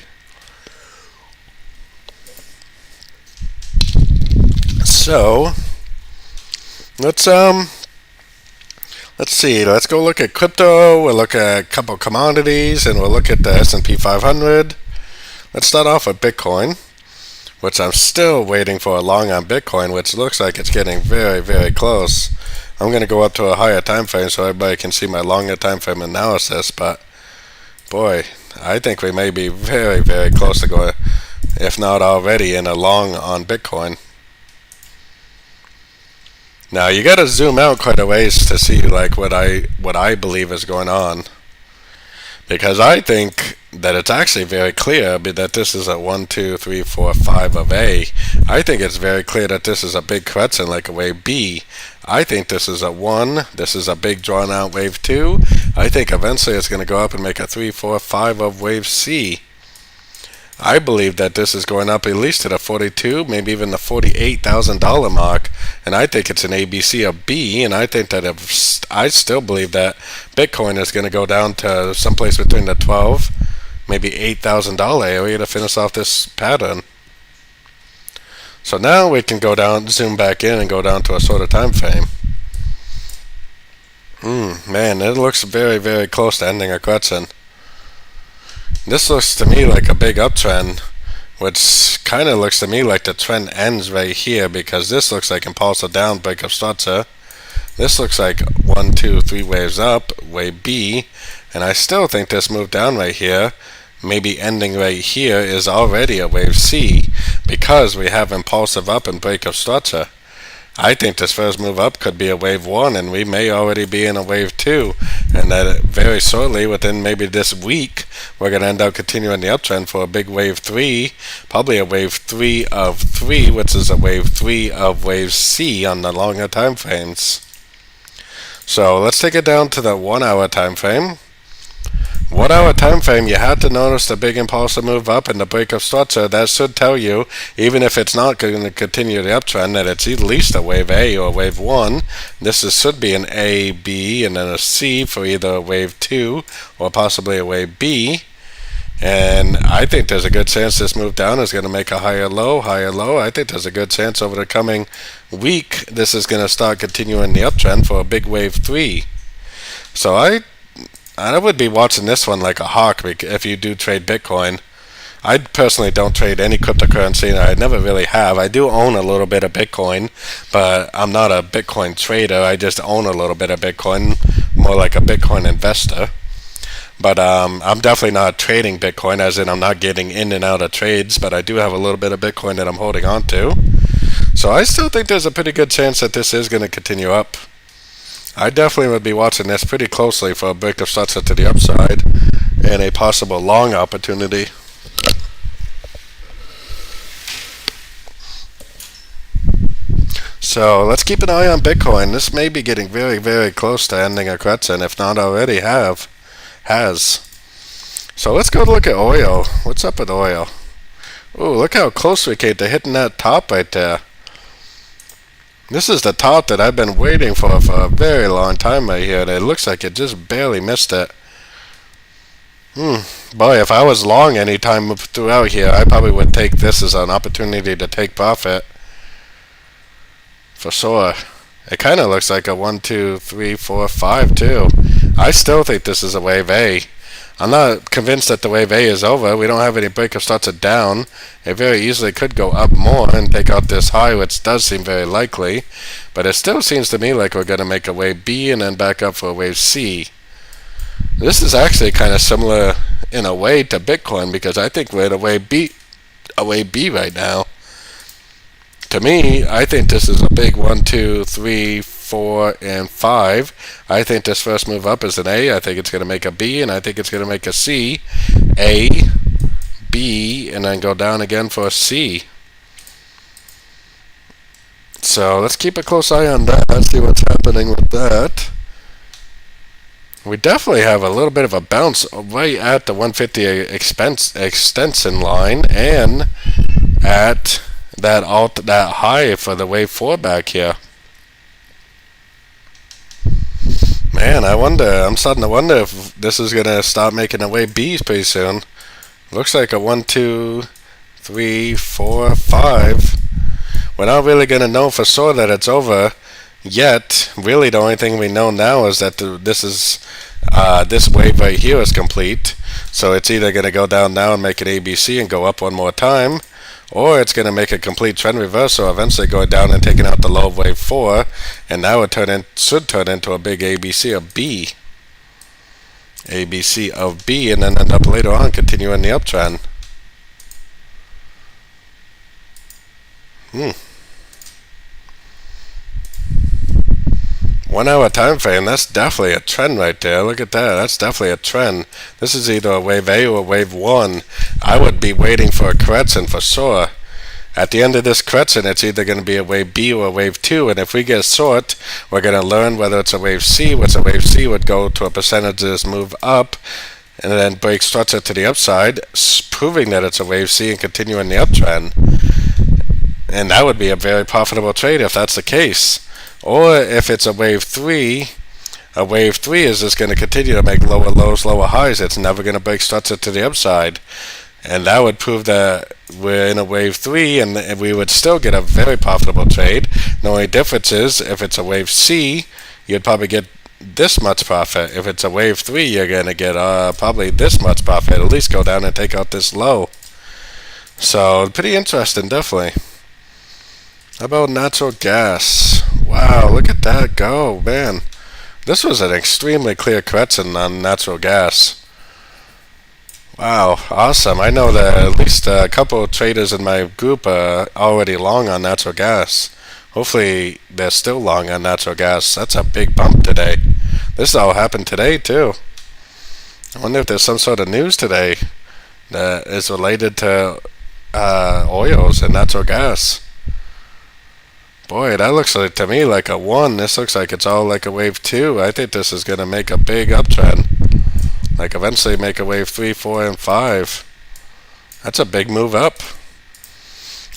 So, let's see, let's go look at crypto, we'll look at a couple commodities, and we'll look at the S&P 500. Let's start off with Bitcoin, which I'm still waiting for a long on Bitcoin, which looks like it's getting very, very close. I'm going to go up to a higher time frame so everybody can see my longer time frame analysis, but boy, I think we may be very, very close to going, if not already, in a long on Bitcoin. Now you got to zoom out quite a ways to see like what I believe is going on, because I think that it's actually very clear that this is a 1, 2, 3, 4, 5 of A. I think it's very clear that this is a big correction like a wave B. I think this is a 1, this is a big drawn out wave 2. I think eventually it's going to go up and make a 3, 4, 5 of wave C. I believe that this is going up at least to the 42, maybe even the $48,000 mark, and I think it's an ABC of B, and I think that I still believe that Bitcoin is going to go down to someplace between the 12, maybe $8,000 area to finish off this pattern. So now we can go down, zoom back in, and go down to a sort of time frame. Man, it looks very, very close to ending a correction. This looks to me like a big uptrend, which kind of looks to me like the trend ends right here, because this looks like impulsive down, breakup structure. This looks like 1, 2, 3 waves up, wave B, and I still think this move down right here, maybe ending right here, is already a wave C, because we have impulsive up and breakup structure. I think this first move up could be a wave 1, and we may already be in a wave 2, and that very shortly, within maybe this week, we're going to end up continuing the uptrend for a big wave 3, probably a wave 3 of 3, which is a wave 3 of wave C on the longer time frames. So let's take it down to the 1 hour time frame. 1 hour time frame, you have to notice the big impulsive move up and the breakup structure. That should tell you, even if it's not going to continue the uptrend, that it's at least a wave A or a wave 1. Should be an A, B, and then a C for either a wave 2 or possibly a wave B. And I think there's a good chance this move down is going to make a higher low, higher low. I think there's a good chance over the coming week this is going to start continuing the uptrend for a big wave 3. So I would be watching this one like a hawk if you do trade Bitcoin. I personally don't trade any cryptocurrency, and I never really have. I do own a little bit of Bitcoin, but I'm not a Bitcoin trader. I just own a little bit of Bitcoin, more like a Bitcoin investor. But I'm definitely not trading Bitcoin, as in I'm not getting in and out of trades, but I do have a little bit of Bitcoin that I'm holding on to. So I still think there's a pretty good chance that this is going to continue up. I definitely would be watching this pretty closely for a breakup structure to the upside and a possible long opportunity. So let's keep an eye on Bitcoin. This may be getting very, very close to ending a correction, if not already has. So let's go look at oil. What's up with oil? Ooh, look how close we came to hitting that top right there. This is the top that I've been waiting for a very long time right here, and it looks like it just barely missed it. Boy, if I was long any time throughout here, I probably would take this as an opportunity to take profit. For sure. It kind of looks like a 1, 2, 3, 4, 5 too. I still think this is a wave A. I'm not convinced that the wave A is over. We don't have any breakup structure down. It very easily could go up more and take out this high, which does seem very likely. But it still seems to me like we're going to make a wave B and then back up for a wave C. This is actually kind of similar in a way to Bitcoin because I think we're at a wave B right now. To me, I think this is a big 1, 2, 3, 4, and 5. I think this first move up is an A. I think it's going to make a B, and I think it's going to make a C. A, B, and then go down again for a C. So let's keep a close eye on that. See what's happening with that. We definitely have a little bit of a bounce right at the 150 extension line and at that high for the wave 4 back here. Man, I'm starting to wonder if this is going to start making a wave B's pretty soon. Looks like a 1, 2, 3, 4, 5. We're not really going to know for sure that it's over yet. Really, the only thing we know now is that this wave right here is complete. So it's either going to go down now and make an ABC and go up one more time, or it's going to make a complete trend reversal, eventually going down and taking out the low of wave 4, and now it should turn into a big ABC of B. ABC of B, and then end up later on continuing the uptrend. 1 hour time frame, that's definitely a trend right there. Look at that. That's definitely a trend. This is either a wave A or a wave 1. I would be waiting for a correction for sure. At the end of this correction, it's either going to be a wave B or a wave 2. And if we get short, we're going to learn whether it's a wave C, which a wave C would go to a percentage of this move up and then break structure to the upside, proving that it's a wave C and continuing the uptrend. And that would be a very profitable trade if that's the case. Or if it's a wave 3 is just going to continue to make lower lows, lower highs. It's never going to break structure to the upside. And that would prove that we're in a wave 3 and we would still get a very profitable trade. The only difference is if it's a wave C, you'd probably get this much profit. If it's a wave 3, you're going to get probably this much profit. At least go down and take out this low. So pretty interesting, definitely. How about natural gas? Wow, look at that go, man. This was an extremely clear correction on natural gas. Wow, awesome. I know that at least a couple of traders in my group are already long on natural gas. Hopefully they're still long on natural gas. That's a big bump today. This all happened today too. I wonder if there's some sort of news today that is related to oils and natural gas. Boy, that looks like to me like a 1. This looks like it's all like a wave 2. I think this is going to make a big uptrend. Like eventually make a wave 3, 4, and 5. That's a big move up.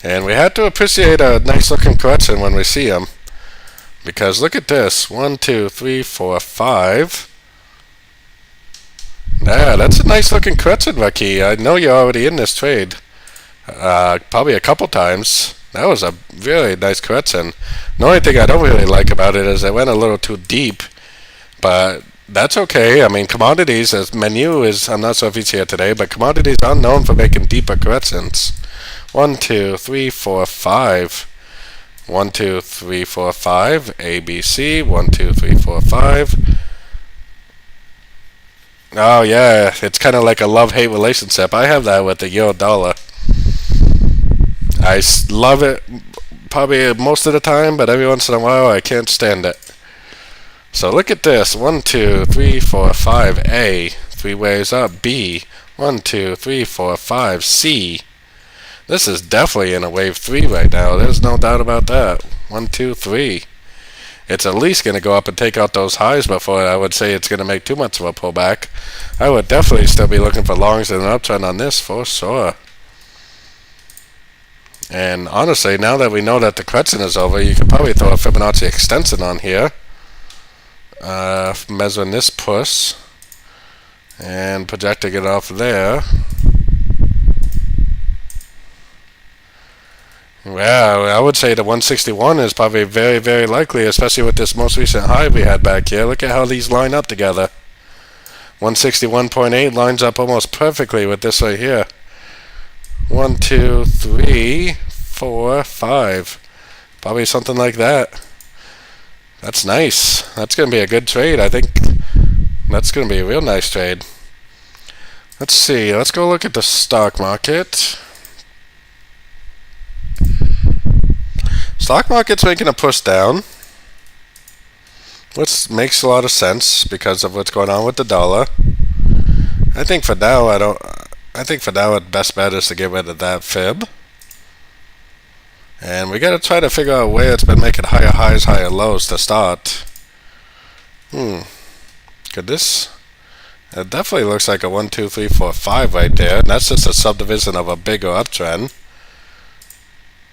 And we have to appreciate a nice looking correction when we see them. Because look at this. 1, 2, 3, 4, 5. Yeah, that's a nice looking correction, Ricky. I know you're already in this trade. Probably a couple times. That was a really nice correction. The only thing I don't really like about it is it went a little too deep. But that's okay. I mean, commodities, as Menu is, I'm not sure if he's here today, but commodities are known for making deeper corrections. 1, 2, 3, 4, 5. 1, 2, 3, 4, 5. ABC. 1, 2, 3, 4, 5. Oh, yeah. It's kind of like a love-hate relationship. I have that with the euro dollar. I love it probably most of the time, but every once in a while I can't stand it. So look at this. 1, 2, 3, 4, 5. A. 3 waves up. B. 1, 2, 3, 4, 5. C. This is definitely in a wave 3 right now. There's no doubt about that. 1, 2, 3. It's at least going to go up and take out those highs before I would say it's going to make too much of a pullback. I would definitely still be looking for longs and an uptrend on this for sure. And honestly, now that we know that the correction is over, you could probably throw a Fibonacci extension on here. Measuring this push and projecting it off there. Yeah, I would say the 161 is probably very, very likely, especially with this most recent high we had back here. Look at how these line up together. 161.8 lines up almost perfectly with this right here. 1, 2, 3, 4, 5. Probably something like that. That's nice. That's going to be a good trade. I think That's going to be a real nice trade. Let's see. Let's go look at the stock market. Stock market's making a push down, which makes a lot of sense because of what's going on with the dollar. I think for now, the best bet is to get rid of that fib. And we got to try to figure out where it's been making higher highs, higher lows to start. Could this? It definitely looks like a 1, 2, 3, 4, 5 right there. And that's just a subdivision of a bigger uptrend.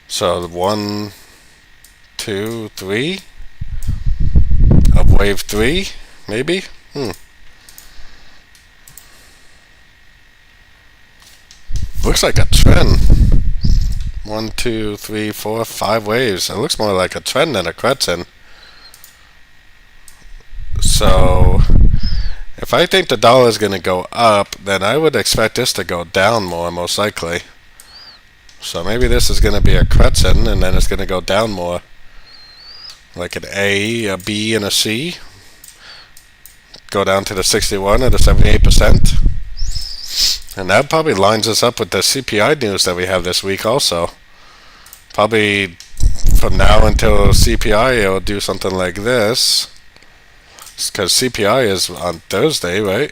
So 1, 2, 3 of wave 3, maybe? Looks like a trend. 1, 2, 3, 4, 5 waves. It looks more like a trend than a crescent. So if I think the dollar is going to go up, then I would expect this to go down more, most likely. So maybe this is going to be a crescent, and then it's going to go down more. Like an A, a B, and a C. Go down to the 61 or the 78%. And that probably lines us up with the CPI news that we have this week also. Probably from now until CPI, it'll do something like this. Because CPI is on Thursday, right?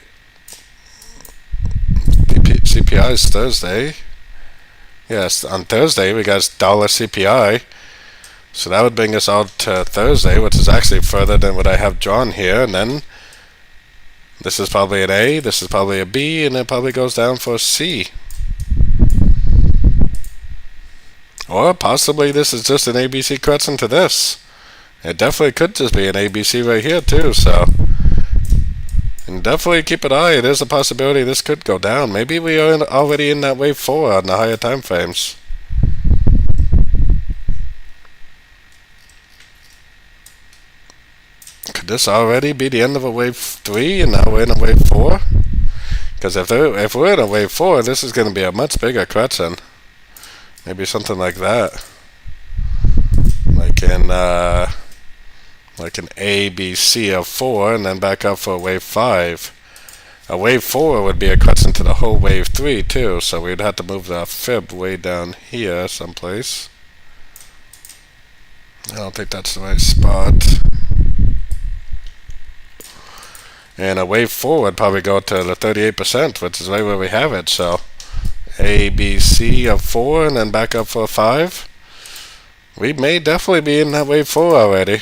CPI is Thursday. Yes, on Thursday we got dollar CPI. So that would bring us out to Thursday, which is actually further than what I have drawn here. And then this is probably an A, this is probably a B, and it probably goes down for a C. Or possibly this is just an ABC crescent to this. It definitely could just be an ABC right here too, so. And definitely keep an eye, there's a possibility this could go down. Maybe we are already in that wave 4 on the higher time frames. Could this already be the end of a wave 3 and now we're in a wave 4? Because if we're in a wave 4, this is going to be a much bigger crescent. Maybe something like that. Like an A, B, C of 4 and then back up for a wave 5. A wave 4 would be a crescent to the whole wave 3 too, so we'd have to move the fib way down here someplace. I don't think that's the right spot. And a wave 4 would probably go to the 38%, which is right where we have it. So A, B, C of 4 and then back up for a 5. We may definitely be in that wave 4 already.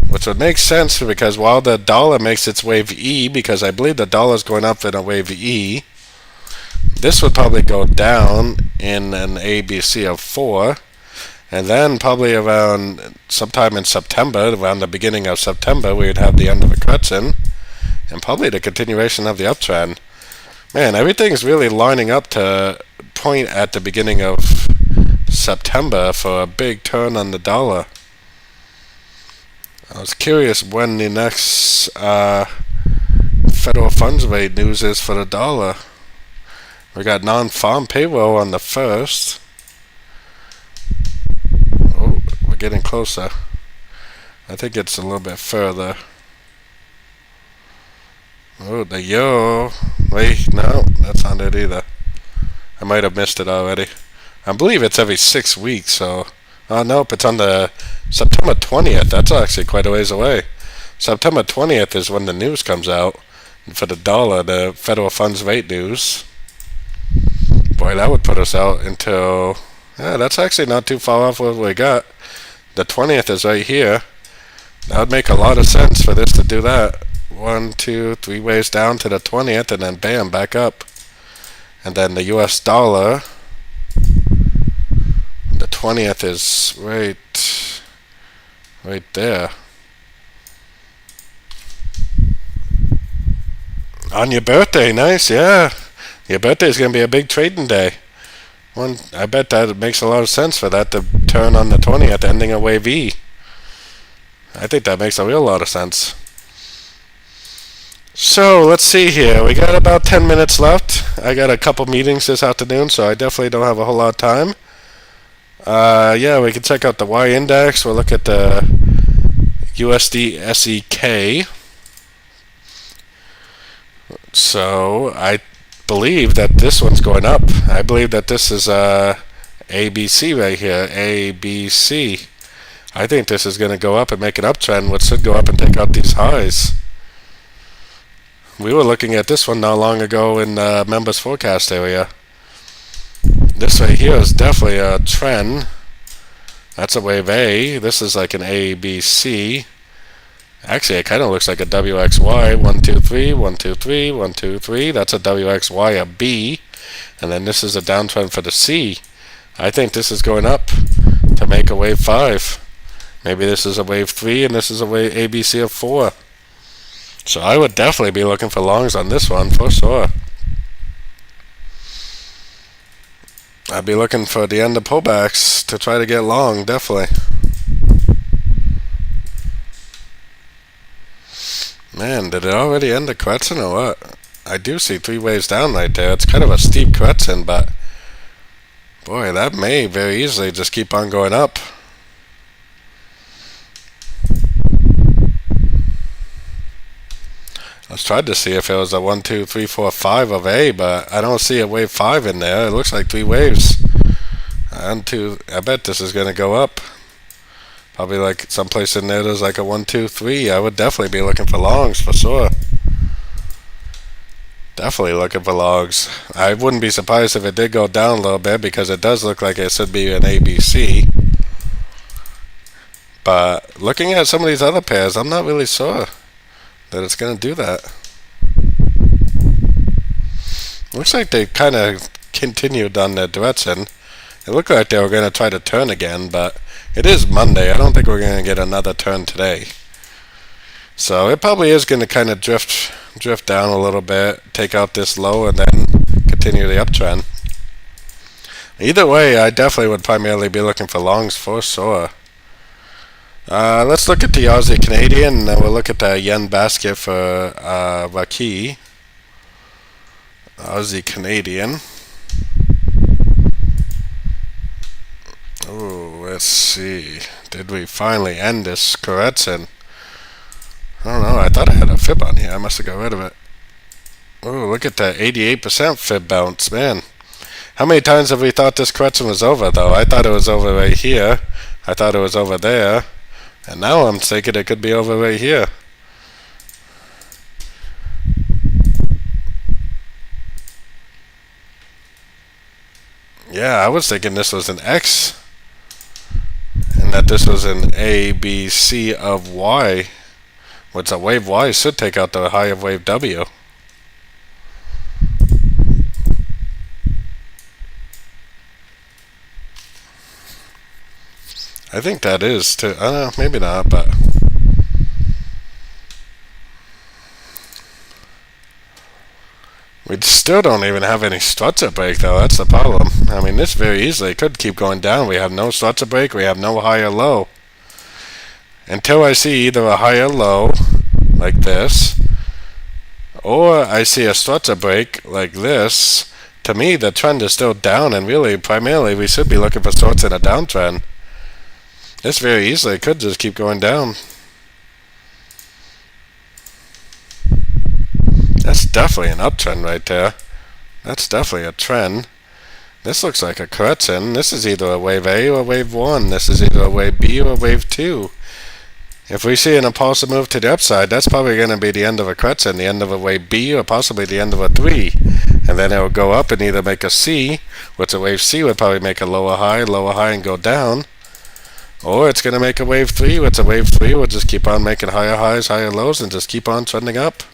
Which would make sense because while the dollar makes its wave E, because I believe the dollar is going up in a wave E, this would probably go down in an A, B, C of 4. And then probably around sometime in September, around the beginning of September, we would have the end of a crescent and probably the continuation of the uptrend. Man, everything's really lining up to point at the beginning of September for a big turn on the dollar. I was curious when the next federal funds rate news is for the dollar. We got non-farm payroll on the 1st. Oh, we're getting closer. I think it's a little bit further. Oh, the euro. Wait, no, that's not it either. I might have missed it already. I believe it's every 6 weeks, so. Oh, nope, it's on the September 20th. That's actually quite a ways away. September 20th is when the news comes out. And for the dollar, the federal funds rate news. Boy, that would put us out until. Yeah, that's actually not too far off what we got. The 20th is right here. That would make a lot of sense for this to do that. 1, 2, 3 ways down to the 20th, and then bam, back up. And then the US dollar. The 20th is right there. On your birthday, nice, yeah. Your birthday is going to be a big trading day. I bet that it makes a lot of sense for that to turn on the 20th, ending a wave E. I think that makes a real lot of sense. So, let's see here. We got about 10 minutes left. I got a couple meetings this afternoon, so I definitely don't have a whole lot of time. Yeah, we can check out the Y index. We'll look at the USD SEK. So I believe that this one's going up. I believe that this is ABC right here. ABC. I think this is going to go up and make an uptrend, which should go up and take out these highs. We were looking at this one not long ago in members forecast area. This right here is definitely a trend. That's a wave A. This is like an ABC. Actually, it kind of looks like a WXY. 1, 2, 3, 1, 2, 3, 1, 2, 3. That's a WXY, a B. And then this is a downtrend for the C. I think this is going up to make a wave 5. Maybe this is a wave 3 and this is a wave ABC of 4. So I would definitely be looking for longs on this one for sure. I'd be looking for the end of pullbacks to try to get long, definitely. Man, did it already end the correction or what? I do see 3 waves down right there. It's kind of a steep correction, but boy, that may very easily just keep on going up. I was trying to see if it was a 1, 2, 3, 4, 5 of A, but I don't see a wave 5 in there. It looks like 3 waves. And 2, I bet this is going to go up. Probably like someplace in there there's like a 1, 2, 3. I would definitely be looking for longs for sure. Definitely looking for longs. I wouldn't be surprised if it did go down a little bit because it does look like it should be an ABC. But looking at some of these other pairs, I'm not really sure that it's going to do that. Looks like they kind of continued on their direction. It looked like they were going to try to turn again, but it is Monday. I don't think we're going to get another turn today. So it probably is going to kind of drift down a little bit, take out this low, and then continue the uptrend. Either way, I definitely would primarily be looking for longs for sure. Let's look at the Aussie Canadian, and then we'll look at the yen basket for Raki. Aussie Canadian. Oh, let's see. Did we finally end this correction? I don't know. I thought I had a fib on here. I must have got rid of it. Oh, look at that 88% fib bounce, man. How many times have we thought this correction was over, though? I thought it was over right here. I thought it was over there. And now I'm thinking it could be over right here. Yeah, I was thinking this was an X. And that this was an A, B, C of Y. Which a wave Y should take out the high of wave W. I think that is too. I don't know, maybe not, but we still don't even have any structure break though. That's the problem. I mean, this very easily could keep going down. We have no structure break. We have no higher low. Until I see either a higher low like this, or I see a structure break like this. To me, the trend is still down, and really, primarily, we should be looking for sorts in a downtrend. This very easily could just keep going down. That's definitely an uptrend right there. That's definitely a trend. This looks like a correction. This is either a wave A or wave 1. This is either a wave B or a wave 2. If we see an impulsive move to the upside, that's probably going to be the end of a correction, the end of a wave B, or possibly the end of a 3. And then it will go up and either make a C, which a wave C would probably make a lower high, and go down. Or it's going to make a wave 3, which a wave 3 will just keep on making higher highs, higher lows, and just keep on trending up.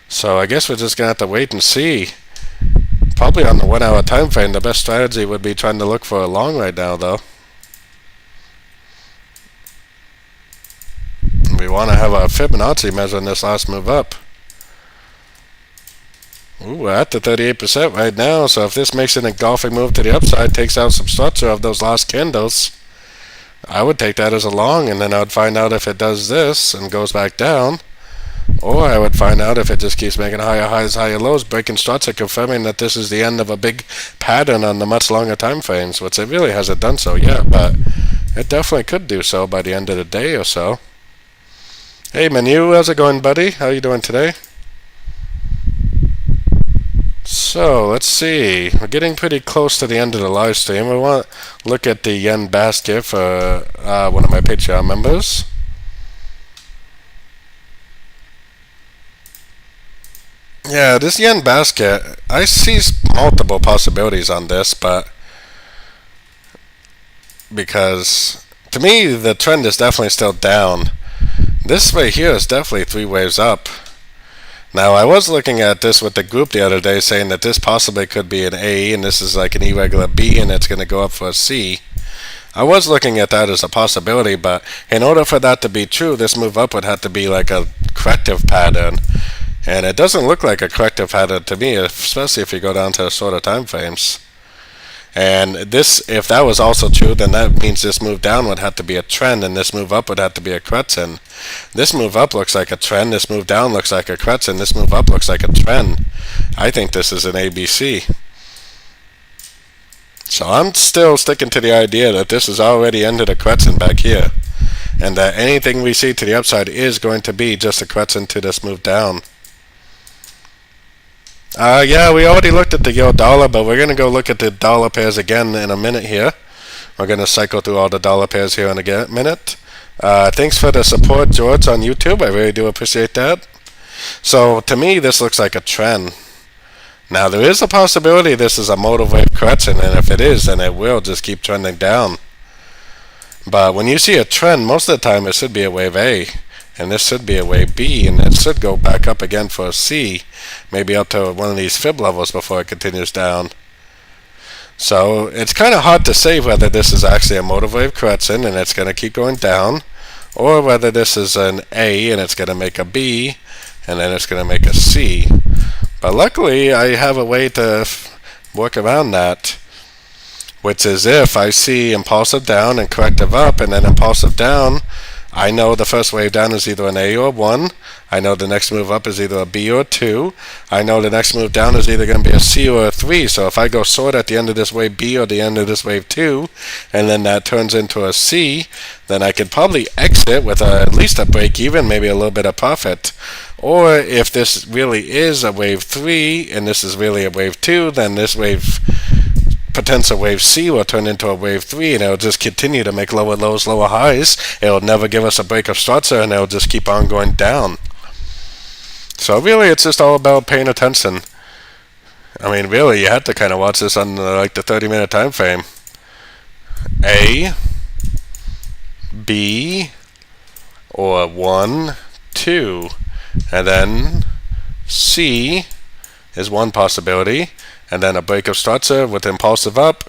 So I guess we're just going to have to wait and see. Probably on the 1 hour time frame, the best strategy would be trying to look for a long right now, though. We want to have a Fibonacci measure in this last move up. Ooh, we're at the 38% right now, so if this makes an engulfing move to the upside, takes out some structure of those last candles, I would take that as a long, and then I would find out if it does this and goes back down, or I would find out if it just keeps making higher highs, higher lows, breaking structure, confirming that this is the end of a big pattern on the much longer time frames, which it really hasn't done so yet, but It definitely could do so by the end of the day or so. Hey Manu, how's it going, buddy? How you doing today? So let's see. We're getting pretty close to the end of the live stream. We want to look at the yen basket for one of my Patreon members. Yeah, this yen basket, I see multiple possibilities on this, but because to me the trend is definitely still down. This way here is definitely 3 waves up. Now I was looking at this with the group the other day saying that this possibly could be an A and this is like an irregular B and it's going to go up for a C. I was looking at that as a possibility, but in order for that to be true, this move up would have to be like a corrective pattern. And it doesn't look like a corrective pattern to me, especially if you go down to shorter time frames. And this, if that was also true, then that means this move down would have to be a trend, and this move up would have to be a correction. This move up looks like a trend, this move down looks like a correction, this move up looks like a trend. I think this is an ABC. So I'm still sticking to the idea that this is already ended a correction back here, and that anything we see to the upside is going to be just a correction to this move down. Yeah, we already looked at the euro dollar, but we're going to go look at the dollar pairs again in a minute here. We're going to cycle through all the dollar pairs here in a minute. Thanks for the support, George, on YouTube. I really do appreciate that. So, to me, this looks like a trend. Now, there is a possibility this is a motor wave correction, and if it is, then it will just keep trending down. But when you see a trend, most of the time it should be a wave A. And this should be a wave B, and it should go back up again for a C, maybe up to one of these fib levels before it continues down. So it's kind of hard to say whether this is actually a motor wave correction and it's going to keep going down, or whether this is an A and it's going to make a B, and then it's going to make a C. But luckily I have a way to work around that, which is if I see impulsive down and corrective up and then impulsive down, I know the first wave down is either an A or 1. I know the next move up is either a B or a 2. I know the next move down is either going to be a C or a 3. So if I go short at the end of this wave B or the end of this wave 2, and then that turns into a C, then I could probably exit with at least a break even, maybe a little bit of profit. Or if this really is a wave 3 and this is really a wave 2, then this potential wave C will turn into a wave 3, and it'll just continue to make lower lows, lower highs. It'll never give us a break of structure, and it'll just keep on going down. So really, it's just all about paying attention. I mean, really, you have to kind of watch this on like the 30-minute time frame. A, B, or 1, 2, and then C is one possibility. And then a break of structure with impulsive up,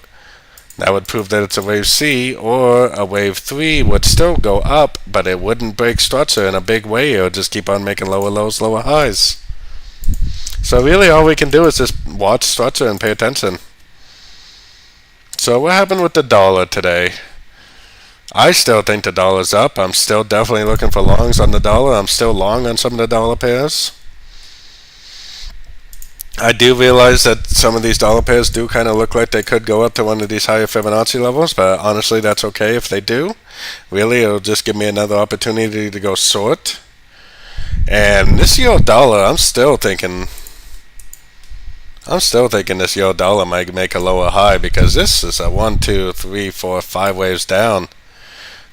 that would prove that it's a wave C, or a wave 3 would still go up, but it wouldn't break structure in a big way. It would just keep on making lower lows, lower highs. So really all we can do is just watch structure and pay attention. So what happened with the dollar today? I still think the dollar's up. I'm still definitely looking for longs on the dollar. I'm still long on some of the dollar pairs. I do realize that some of these dollar pairs do kind of look like they could go up to one of these higher Fibonacci levels, but honestly that's okay if they do. Really, it'll just give me another opportunity to go short. And this euro dollar, I'm still thinking this euro dollar might make a lower high, because this is a 1, 2, 3, 4, 5 waves down.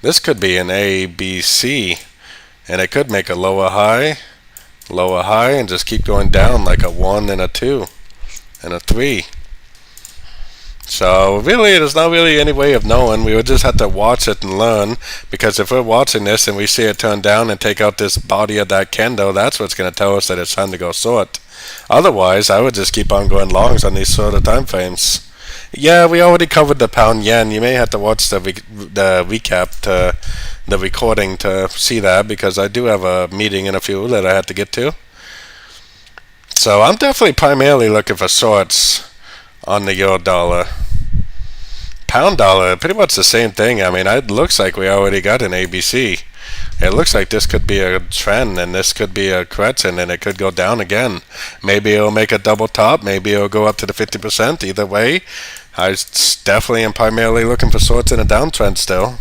This could be an A, B, C, and it could make a lower high, and just keep going down like a 1 and a 2 and a 3. So really, there's not really any way of knowing. We would just have to watch it and learn, because if we're watching this and we see it turn down and take out this body of that candle, that's what's going to tell us that it's time to go short. Otherwise, I would just keep on going longs on these sort of time frames. Yeah, we already covered the pound yen. You may have to watch the recap to the recording to see that, because I do have a meeting in a few that I have to get to. So I'm definitely primarily looking for shorts on the euro dollar. Pound dollar, pretty much the same thing. I mean, it looks like we already got an ABC. It looks like this could be a trend, and this could be a correction, and it could go down again. Maybe it'll make a double top. Maybe it'll go up to the 50%. Either way, I definitely am primarily looking for shorts in a downtrend still.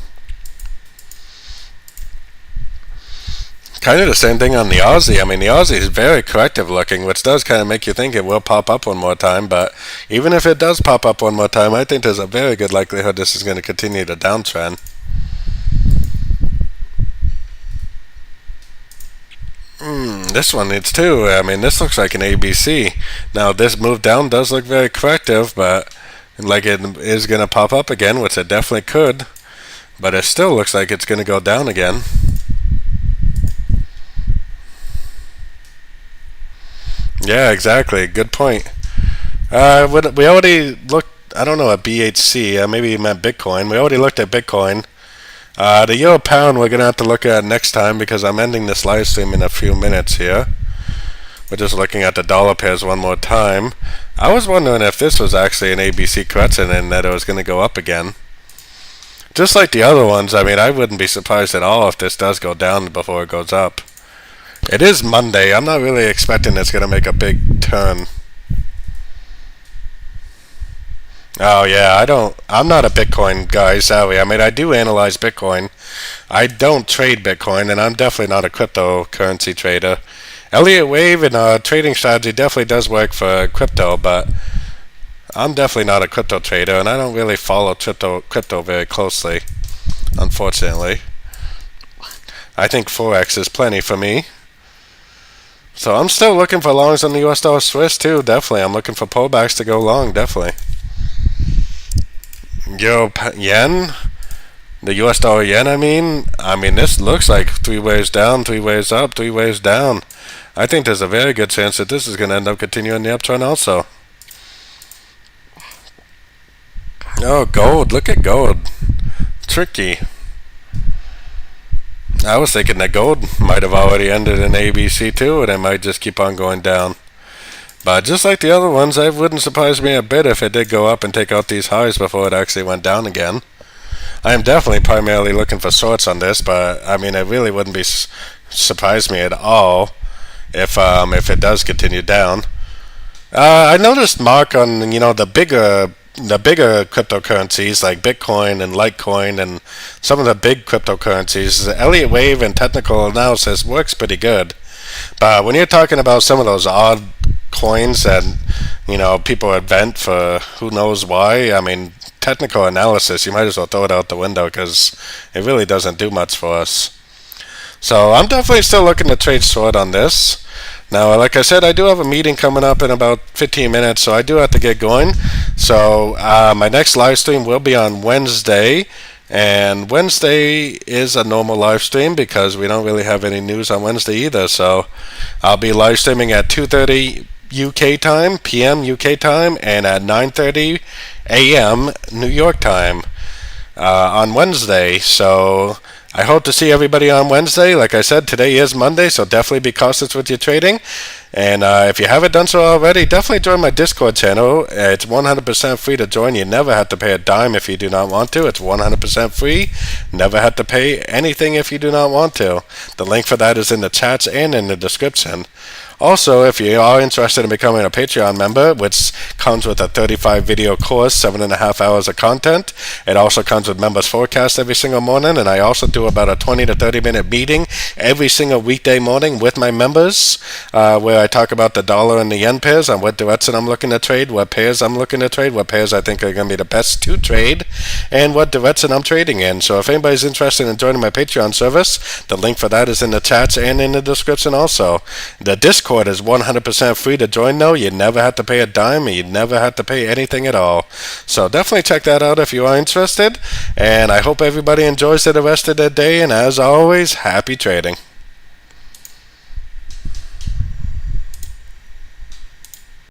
Kind of the same thing on the Aussie. I mean, the Aussie is very corrective looking, which does kind of make you think it will pop up one more time. But even if it does pop up one more time, I think there's a very good likelihood this is going to continue the downtrend. This one needs too. I mean, this looks like an ABC. Now, this move down does look very corrective, but like it is going to pop up again, which it definitely could. But it still looks like it's going to go down again. Yeah, exactly. Good point. We already looked, I don't know, at BHC. Maybe you meant Bitcoin. We already looked at Bitcoin. The Euro Pound we're going to have to look at next time because I'm ending this live stream in a few minutes here. We're just looking at the dollar pairs one more time. I was wondering if this was actually an ABC correction and that it was going to go up again. Just like the other ones, I mean, I wouldn't be surprised at all if this does go down before it goes up. It is Monday. I'm not really expecting it's going to make a big turn. Oh yeah, I'm not a Bitcoin guy, Sally. I mean, I do analyze Bitcoin. I don't trade Bitcoin, and I'm definitely not a cryptocurrency trader. Elliott Wave and trading strategy definitely does work for crypto, but I'm definitely not a crypto trader, and I don't really follow crypto very closely, unfortunately. I think Forex is plenty for me. So I'm still looking for longs on the US dollar Swiss too, definitely. I'm looking for pullbacks to go long, definitely. Yen, the US dollar yen, I mean, this looks like three waves down, three waves up, three waves down. I think there's a very good chance that this is going to end up continuing the uptrend also. Oh, gold, look at gold. Tricky. I was thinking that gold might have already ended in ABC too, and it might just keep on going down. But just like the other ones, it wouldn't surprise me a bit if it did go up and take out these highs before it actually went down again. I am definitely primarily looking for shorts on this, but I mean, it really wouldn't be surprise me at all if it does continue down. I noticed Mark on the bigger cryptocurrencies like Bitcoin and Litecoin and some of the big cryptocurrencies. The Elliott Wave and technical analysis works pretty good. But when you're talking about some of those odd coins that people invent for who knows why, I mean, technical analysis, you might as well throw it out the window because it really doesn't do much for us. So I'm definitely still looking to trade short on this. Now, like I said, I do have a meeting coming up in about 15 minutes, so I do have to get going. So my next live stream will be on Wednesday. And Wednesday is a normal live stream because we don't really have any news on Wednesday either. So I'll be live streaming at 2:30 UK time, PM UK time, and at 9:30 AM New York time on Wednesday. So I hope to see everybody on Wednesday. Like I said, today is Monday, so definitely be cautious with your trading. And if you haven't done so already, definitely join my Discord channel. It's 100% free to join. You never have to pay a dime if you do not want to. It's 100% free. Never have to pay anything if you do not want to. The link for that is in the chats and in the description. Also, if you are interested in becoming a Patreon member, which comes with a 35 video course, 7.5 hours of content, it also comes with members forecast every single morning, and I also do about a 20 to 30 minute meeting every single weekday morning with my members, where I talk about the dollar and the yen pairs, on what direction I'm looking to trade, what pairs I'm looking to trade, what pairs I think are going to be the best to trade, and what direction I'm trading in. So if anybody's interested in joining my Patreon service, the link for that is in the chats and in the description also. The Discord is 100% free to join though. You never have to pay a dime, and you never have to pay anything at all. So definitely check that out if you are interested, and I hope everybody enjoys the rest of their day, and as always, happy trading.